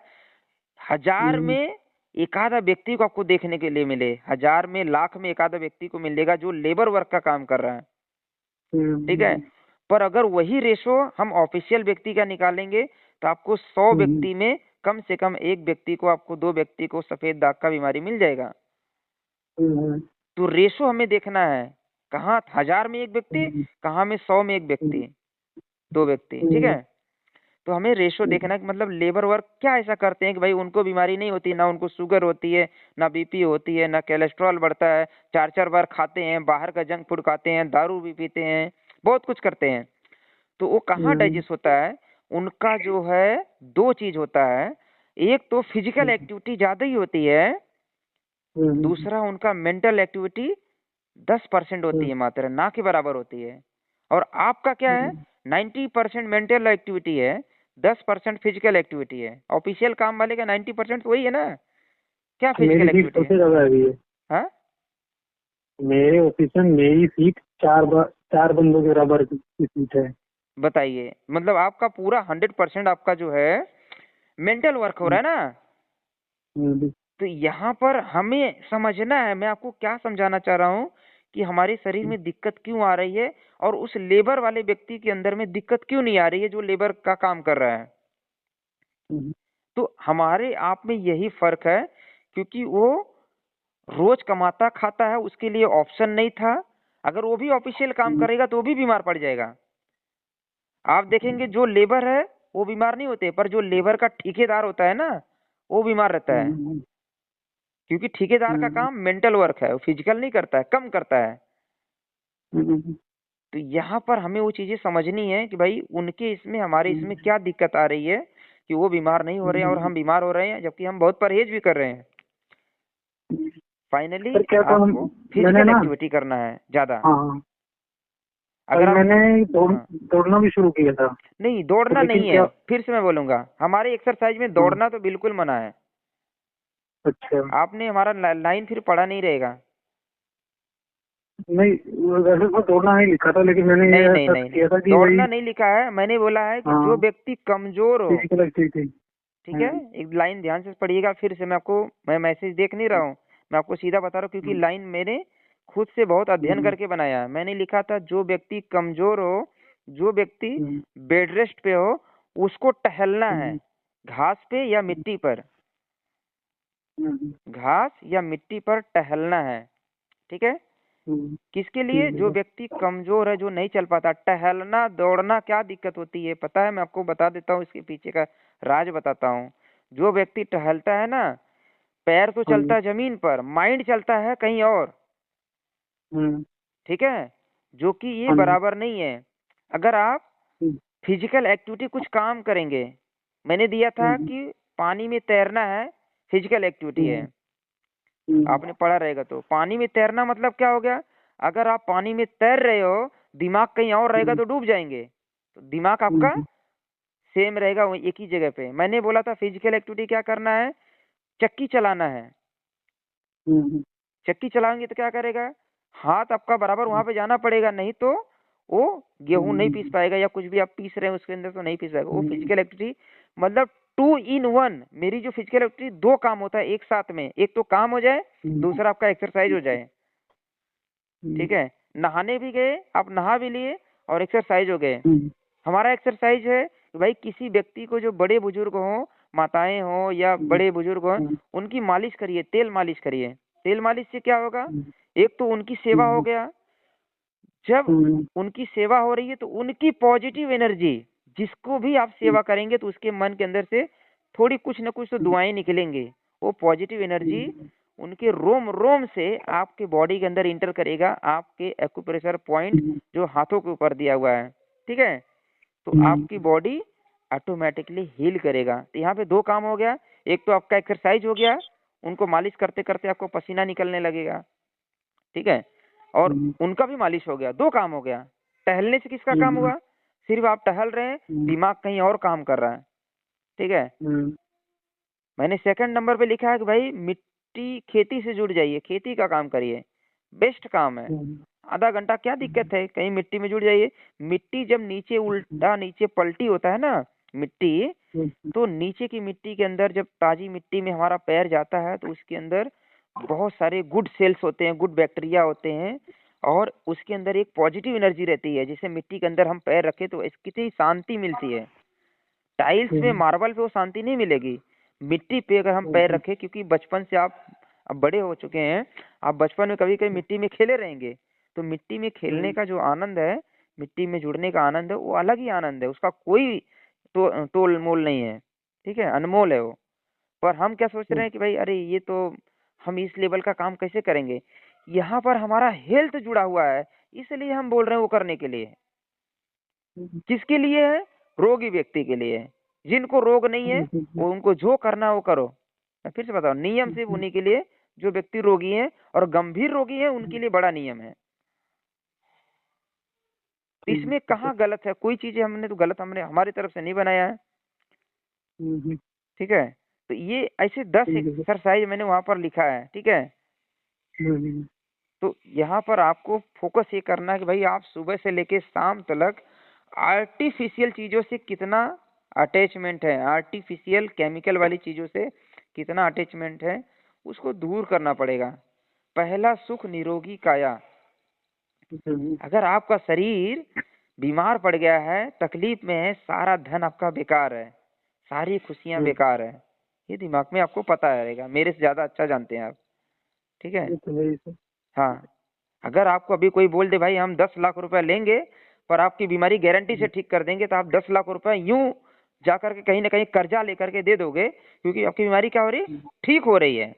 1000 में एक आधा व्यक्ति को आपको देखने के लिए मिले, 1000 में, लाख में एक आधा व्यक्ति को मिलेगा जो लेबर वर्क का काम कर रहा है, ठीक है। पर अगर वही रेशो हम ऑफिशियल व्यक्ति का निकालेंगे, तो आपको 100 व्यक्ति में कम से कम एक व्यक्ति को, आपको 2 व्यक्ति को सफेद दाग का बीमारी मिल जाएगा। तो रेशो हमें देखना है, कहाँ 1000 में एक व्यक्ति, कहाँ में 100 में एक व्यक्ति, 2 व्यक्ति, ठीक है। तो हमें रेशो देखना है कि मतलब लेबर वर्क क्या ऐसा करते हैं कि भाई उनको बीमारी नहीं होती, ना उनको शुगर होती है, ना बीपी होती है, ना कोलेस्ट्रॉल बढ़ता है, 4-4 बार खाते हैं, बाहर का जंक फूड खाते हैं, दारू भी पीते हैं, बहुत कुछ करते हैं। तो वो कहाँ डाइजेस्ट होता है? उनका जो है 2 चीज होता है, एक तो फिजिकल एक्टिविटी ज्यादा ही होती है, दूसरा उनका मेंटल एक्टिविटी 10% होती है मात्र, ना के बराबर होती है। और आपका क्या है? 90% मेंटल एक्टिविटी है, 10% फिजिकल एक्टिविटी है। ऑफिशियल काम वाले का 90% वही है ना, क्या फिजिकल एक्टिविटी है? सबसे ज्यादा है ये। हाँ, मेरे ऑफिस में मेरी सीट 4 बंदों के बराबर की सीट है। बताइए, मतलब आपका पूरा 100% आपका जो है मेंटल वर्क हो रहा है ना। तो यहाँ पर हमें समझना है, मैं आपको क्या समझाना चाह रहा हूँ कि हमारे शरीर में दिक्कत क्यों आ रही है, और उस लेबर वाले व्यक्ति के अंदर में दिक्कत क्यों नहीं आ रही है जो लेबर का काम कर रहा है। तो हमारे आप में यही फर्क है, क्योंकि वो रोज कमाता खाता है, उसके लिए ऑप्शन नहीं था। अगर वो भी ऑफिशियल काम करेगा तो वो भी बीमार पड़ जाएगा। आप देखेंगे जो लेबर है वो बीमार नहीं होते, पर जो लेबर का ठेकेदार होता है ना, वो बीमार रहता है, क्योंकि ठेकेदार का काम मेंटल वर्क है, वो फिजिकल नहीं करता है, कम करता है। तो यहाँ पर हमें वो चीजें समझनी है कि भाई उनके इसमें, हमारे इसमें क्या दिक्कत आ रही है कि वो बीमार नहीं हो रहे हैं और हम बीमार हो रहे हैं, जबकि हम बहुत परहेज भी कर रहे हैं। फाइनली आपको फिजिकल एक्टिविटी करना है ज्यादा। अगर मैंने दौड़ना भी शुरू किया था। नहीं, दौड़ना नहीं है, फिर से मैं बोलूंगा, हमारे एक्सरसाइज में दौड़ना तो बिल्कुल मना है। अच्छा, आपने हमारा लाइन फिर पढ़ा नहीं रहेगा। नहीं, वैसे तो दौड़ना नहीं लिखा था, लेकिन मैंने ये सर्च किया था कि दौड़ना नहीं लिखा है, मैंने बोला है कि जो व्यक्ति कमजोर हो, फिजिकल एक्टिविटी, ठीक है। एक लाइन ध्यान से पढ़िएगा, फिर से मैं मैसेज देख नहीं रहा हूँ, मैं आपको सीधा बता रहा हूँ, क्योंकि लाइन मैंने खुद से बहुत अध्ययन करके बनाया है। मैंने लिखा था जो व्यक्ति कमजोर हो, जो व्यक्ति बेड रेस्ट पे हो, उसको टहलना है, घास पे या मिट्टी पर, घास या मिट्टी पर टहलना है, ठीक है। किसके लिए? जो व्यक्ति कमजोर है, जो नहीं चल पाता। टहलना दौड़ना क्या दिक्कत होती है पता है? मैं आपको बता देता हूँ, इसके पीछे का राज बताता हूँ। जो व्यक्ति टहलता है ना, पैर तो चलता है जमीन पर, माइंड चलता है कहीं और, ठीक है, जो कि ये बराबर नहीं है। अगर आप फिजिकल एक्टिविटी कुछ काम करेंगे, मैंने दिया था कि पानी में तैरना है, फिजिकल एक्टिविटी है, आपने पढ़ा रहेगा। तो पानी में तैरना मतलब क्या हो गया? अगर आप पानी में तैर रहे हो, दिमाग कहीं और रहेगा तो डूब जाएंगे। तो दिमाग आपका सेम रहेगा वही एक ही जगह पे। मैंने बोला था फिजिकल एक्टिविटी क्या करना है? चक्की चलाना है। चक्की चलाएंगे तो क्या करेगा? हाथ आपका बराबर वहां पे जाना पड़ेगा, नहीं तो वो गेहूं नहीं पीस पाएगा, या कुछ भी आप पीस रहे हैं उसके अंदर तो नहीं पीस पाएगा। वो फिजिकल एक्टिविटी मतलब 2 in 1। मेरी जो फिजिकल एक्टिविटी 2 काम होता है एक साथ में, एक तो काम हो जाए, दूसरा आपका एक्सरसाइज हो जाए, ठीक है। नहाने भी गए, आप नहा भी लिए और एक्सरसाइज हो गए। हमारा एक्सरसाइज है भाई, किसी व्यक्ति को जो बड़े बुजुर्ग हो, माताएं हो या बड़े बुजुर्ग हो, उनकी मालिश करिए, तेल मालिश करिए। तेल मालिश से क्या होगा एक तो उनकी सेवा हो गया। जब उनकी सेवा हो रही है तो उनकी पॉजिटिव एनर्जी, जिसको भी आप सेवा करेंगे तो उसके मन के अंदर से थोड़ी कुछ ना कुछ तो दुआएं निकलेंगे। वो पॉजिटिव एनर्जी उनके रोम रोम से आपके बॉडी के अंदर इंटर करेगा, आपके एक्यूप्रेशर पॉइंट जो हाथों के ऊपर दिया हुआ है, ठीक है। तो आपकी बॉडी ऑटोमेटिकली हील करेगा। तो यहाँ पे दो काम हो गया, एक तो आपका एक्सरसाइज हो गया, उनको मालिश करते करते आपको पसीना निकलने लगेगा, ठीक है, और उनका भी मालिश हो गया। दो काम हो गया। टहलने से किसका काम हुआ? सिर्फ आप टहल रहे हैं, दिमाग कहीं और काम कर रहा है, ठीक है। मैंने सेकंड नंबर पे लिखा है कि भाई मिट्टी, खेती से जुड़ जाइए, खेती का काम करिए, बेस्ट काम है। आधा घंटा क्या दिक्कत है, कहीं मिट्टी में जुड़ जाइए। मिट्टी जब नीचे उल्टा नीचे पलटी होता है ना मिट्टी, तो नीचे की मिट्टी के अंदर जब ताजी मिट्टी में हमारा पैर जाता है तो उसके अंदर बहुत सारे गुड सेल्स होते हैं, गुड बैक्टीरिया होते हैं, और उसके अंदर एक पॉजिटिव एनर्जी रहती है। जिसे मिट्टी के अंदर हम पैर रखें तो कितनी शांति मिलती है। टाइल्स पे, मार्बल पे वो शांति नहीं मिलेगी, मिट्टी पे अगर हम पैर रखें। क्योंकि बचपन से आप अब बड़े हो चुके हैं, आप बचपन में कभी कभी मिट्टी में खेले रहेंगे, तो मिट्टी में खेलने का जो आनंद है, मिट्टी में जुड़ने का आनंद है, वो अलग ही आनंद है, उसका कोई तोल मोल नहीं है, ठीक है, अनमोल है वो। पर हम क्या सोच रहे हैं कि भाई अरे ये तो हम इस लेवल का काम कैसे करेंगे। यहाँ पर हमारा हेल्थ जुड़ा हुआ है, इसलिए हम बोल रहे हैं वो करने के लिए। किसके लिए है? रोगी व्यक्ति के लिए। जिनको रोग नहीं है वो, उनको जो करना है वो करो। मैं फिर से बताऊं, नियम सिर्फ उन्हीं के लिए जो व्यक्ति रोगी है, और गंभीर रोगी है उनके लिए बड़ा नियम है। इसमें कहाँ गलत है? कोई चीजें हमने तो गलत हमने हमारी तरफ से नहीं बनाया है, ठीक है। तो ये ऐसे 10 एक्सरसाइज मैंने वहां पर लिखा है, ठीक है। तो यहाँ पर आपको फोकस ये करना है कि भाई आप सुबह से लेके शाम तक आर्टिफिशियल चीजों से कितना अटैचमेंट है, आर्टिफिशियल केमिकल वाली चीजों से कितना अटैचमेंट है, उसको दूर करना पड़ेगा। पहला सुख निरोगी काया। अगर आपका शरीर बीमार पड़ गया है, तकलीफ में है, सारा धन आपका बेकार है, सारी खुशियां बेकार है, ये दिमाग में आपको पता रहेगा। मेरे से ज्यादा अच्छा जानते हैं आप, ठीक है। हाँ, अगर आपको अभी कोई बोल दे भाई हम 10 लाख रुपए लेंगे पर आपकी बीमारी गारंटी से ठीक कर देंगे, तो आप 10 लाख रुपए यूं जाकर के कहीं ना कहीं कर्जा लेकर के दे दोगे, क्योंकि आपकी बीमारी क्या हो रही है? ठीक हो रही है,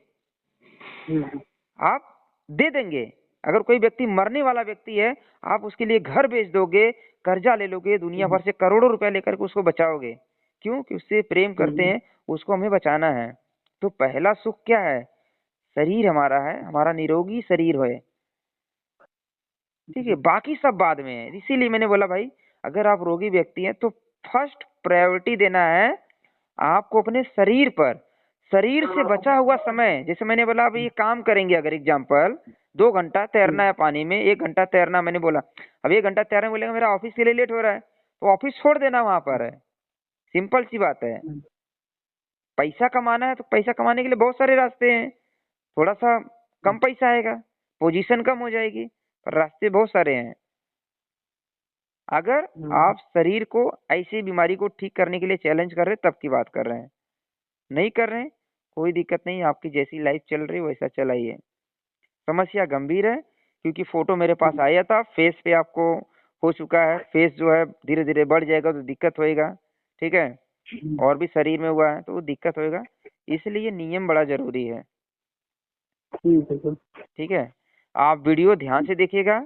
आप दे देंगे। अगर कोई व्यक्ति मरने वाला व्यक्ति है, आप उसके लिए घर बेच दोगे, कर्जा ले लोगे, दुनिया भर से करोड़ों रुपए लेकर के उसको बचाओगे। क्यों? कि उससे प्रेम करते हैं, उसको हमें बचाना है। तो पहला सुख क्या है? शरीर हमारा है, हमारा निरोगी शरीर है, ठीक है। बाकी सब बाद में है। इसीलिए मैंने बोला भाई अगर आप रोगी व्यक्ति हैं तो फर्स्ट प्रायोरिटी देना है आपको अपने शरीर पर। शरीर से बचा हुआ समय, जैसे मैंने बोला अभी ये काम करेंगे, अगर एग्जाम्पल 2 घंटा तैरना है पानी में, 1 घंटा तैरना, मैंने बोला अब 1 घंटा तैरने बोलेगा मेरा ऑफिस के लिए लेट हो रहा है, तो ऑफिस छोड़ देना वहां पर है। सिंपल सी बात है। पैसा कमाना है तो पैसा कमाने के लिए बहुत सारे रास्ते हैं। थोड़ा सा कम पैसा आएगा, पोजीशन कम हो जाएगी, पर रास्ते बहुत सारे हैं। अगर आप शरीर को ऐसी बीमारी को ठीक करने के लिए चैलेंज कर रहे हैं तब की बात कर रहे हैं, नहीं कर रहे हैं कोई दिक्कत नहीं, आपकी जैसी लाइफ चल रही है वैसा चलाइए। समस्या गंभीर है क्योंकि फोटो मेरे पास आया था, फेस पे आपको हो चुका है, फेस जो है धीरे धीरे बढ़ जाएगा तो दिक्कत होएगा, ठीक है। और भी शरीर में हुआ है तो वो दिक्कत होएगा, इसलिए नियम बड़ा जरूरी है, ठीक है। आप वीडियो ध्यान से देखिएगा,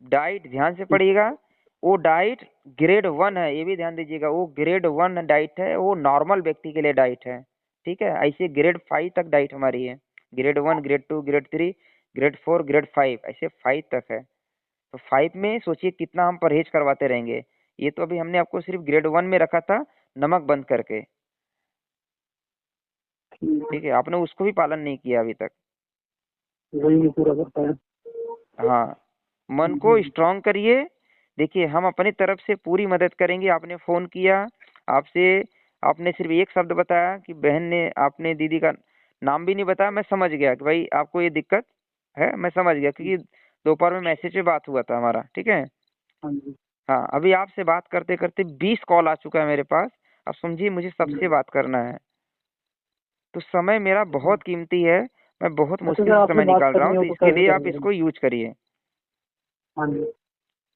डाइट ध्यान से पढ़िएगा। वो डाइट ग्रेड 1 है, ये भी ध्यान दीजिएगा, वो ग्रेड 1 डाइट है, वो नॉर्मल व्यक्ति के लिए डाइट है, ठीक है। ऐसे ग्रेड 5 तक डाइट हमारी है, grade 1, grade 2, grade 3, grade 4, grade 5, ऐसे 5 तक है। तो 5 में सोचिए कितना हम परहेज करवाते रहेंगे। ये तो अभी हमने आपको सिर्फ ग्रेड 1 में रखा था, नमक बंद करके, ठीक है। आपने उसको भी पालन नहीं किया अभी तक, वही नहीं पूरा कर पाया। हाँ। मन को स्ट्रांग करिए। देखिए हम अपनी तरफ से पूरी मदद करेंगे। आपने फोन किया, आपसे आपने सिर्फ एक शब्द बताया कि बहन ने, आपने दीदी का नाम भी नहीं बताया, मैं समझ गया कि भाई आपको ये दिक्कत है, मैं समझ गया क्योंकि दोपहर में मैसेज पे बात हुआ था हमारा, ठीक है। हाँ, अभी आपसे बात करते करते 20 कॉल आ चुका है मेरे पास। अब समझिए मुझे सबसे बात करना है, तो समय मेरा बहुत कीमती है। मैं बहुत अच्छा मुश्किल सर, से आपसे समय बात निकाल रहा करनी हूँ, हो तो तो इसके कैसे लिए आप करेंगे? इसको यूज करिए। हाँ जी, मैं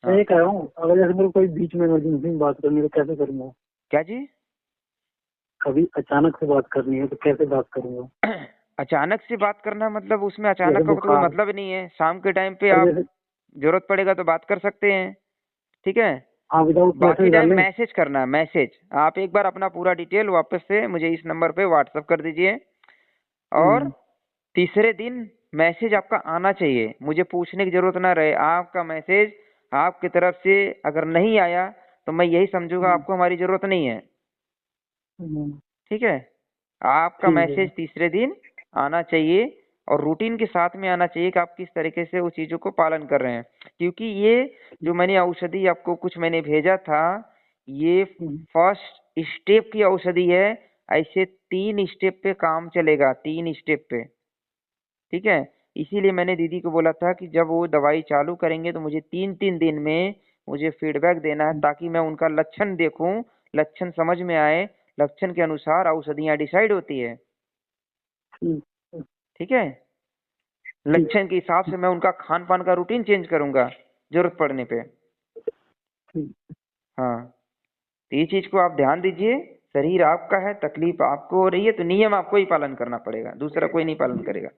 हाँ। ये कह रहा हूँ, अगर जैसे मेरे को कोई बीच में इमरजेंसी में बात करनी है तो कैसे करूँगा? क्या जी? कभी अचानक से बात करनी है तो कैसे बात करूँगा? अचानक से बात करना मतलब उसमें जैसे अचानक का तो कोई बुखार, मतलब नहीं है। शाम के टाइम पे और आप जैसे, जरूरत पड़ेगा तो बात कर सकते हैं, ठीक है। हाँ, विदाउट बाकी मैसेज टाइम डालें? मैसेज करना, मैसेज। आप एक बार अपना पूरा डिटेल वापस से मुझे इस नंबर पे व्हाट्सअप कर दीजिए, और हम्म, तीसरे दिन मैसेज आपका आना चाहिए, मुझे पूछने की जरूरत ना रहे। आपका मैसेज आपकी तरफ से अगर नहीं आया तो मैं यही समझूंगा हम्म, आपको हमारी जरूरत नहीं है, हम्म, ठीक है। आपका ठीक है। मैसेज तीसरे दिन आना चाहिए, और रूटीन के साथ में आना चाहिए कि आप किस तरीके से उस चीजों को पालन कर रहे हैं। क्योंकि ये जो मैंने औषधि आपको कुछ मैंने भेजा था, ये हम्म, फर्स्ट स्टेप की औषधि है। ऐसे 3 स्टेप पे काम चलेगा, 3 स्टेप पे, ठीक है। इसीलिए मैंने दीदी को बोला था कि जब वो दवाई चालू करेंगे तो मुझे 3-3 दिन में मुझे फीडबैक देना है, ताकि मैं उनका लक्षण देखूं, लक्षण समझ में आए, लक्षण के अनुसार औषधियाँ डिसाइड होती है, ठीक है, ठीक है। ठीक, लक्षण के हिसाब से मैं उनका खान पान का रूटीन चेंज करूंगा जरूरत पड़ने पे। ठीक। हाँ, तो ये चीज को आप ध्यान दीजिए। शरीर आपका है, तकलीफ आपको हो रही है, तो नियम आपको ही पालन करना पड़ेगा, दूसरा कोई नहीं पालन करेगा।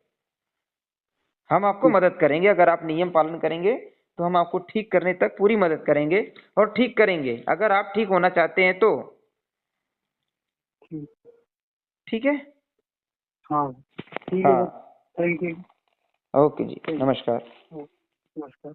हम आपको ठीक, मदद करेंगे, अगर आप नियम पालन करेंगे तो हम आपको ठीक करने तक पूरी मदद करेंगे, और ठीक करेंगे अगर आप ठीक होना चाहते हैं तो, ठीक। ठीक है। हाँ, ठीक है सर। हाँ, थैंक यू। ओके जी, थैंक नमस्कार। यू। नमस्कार।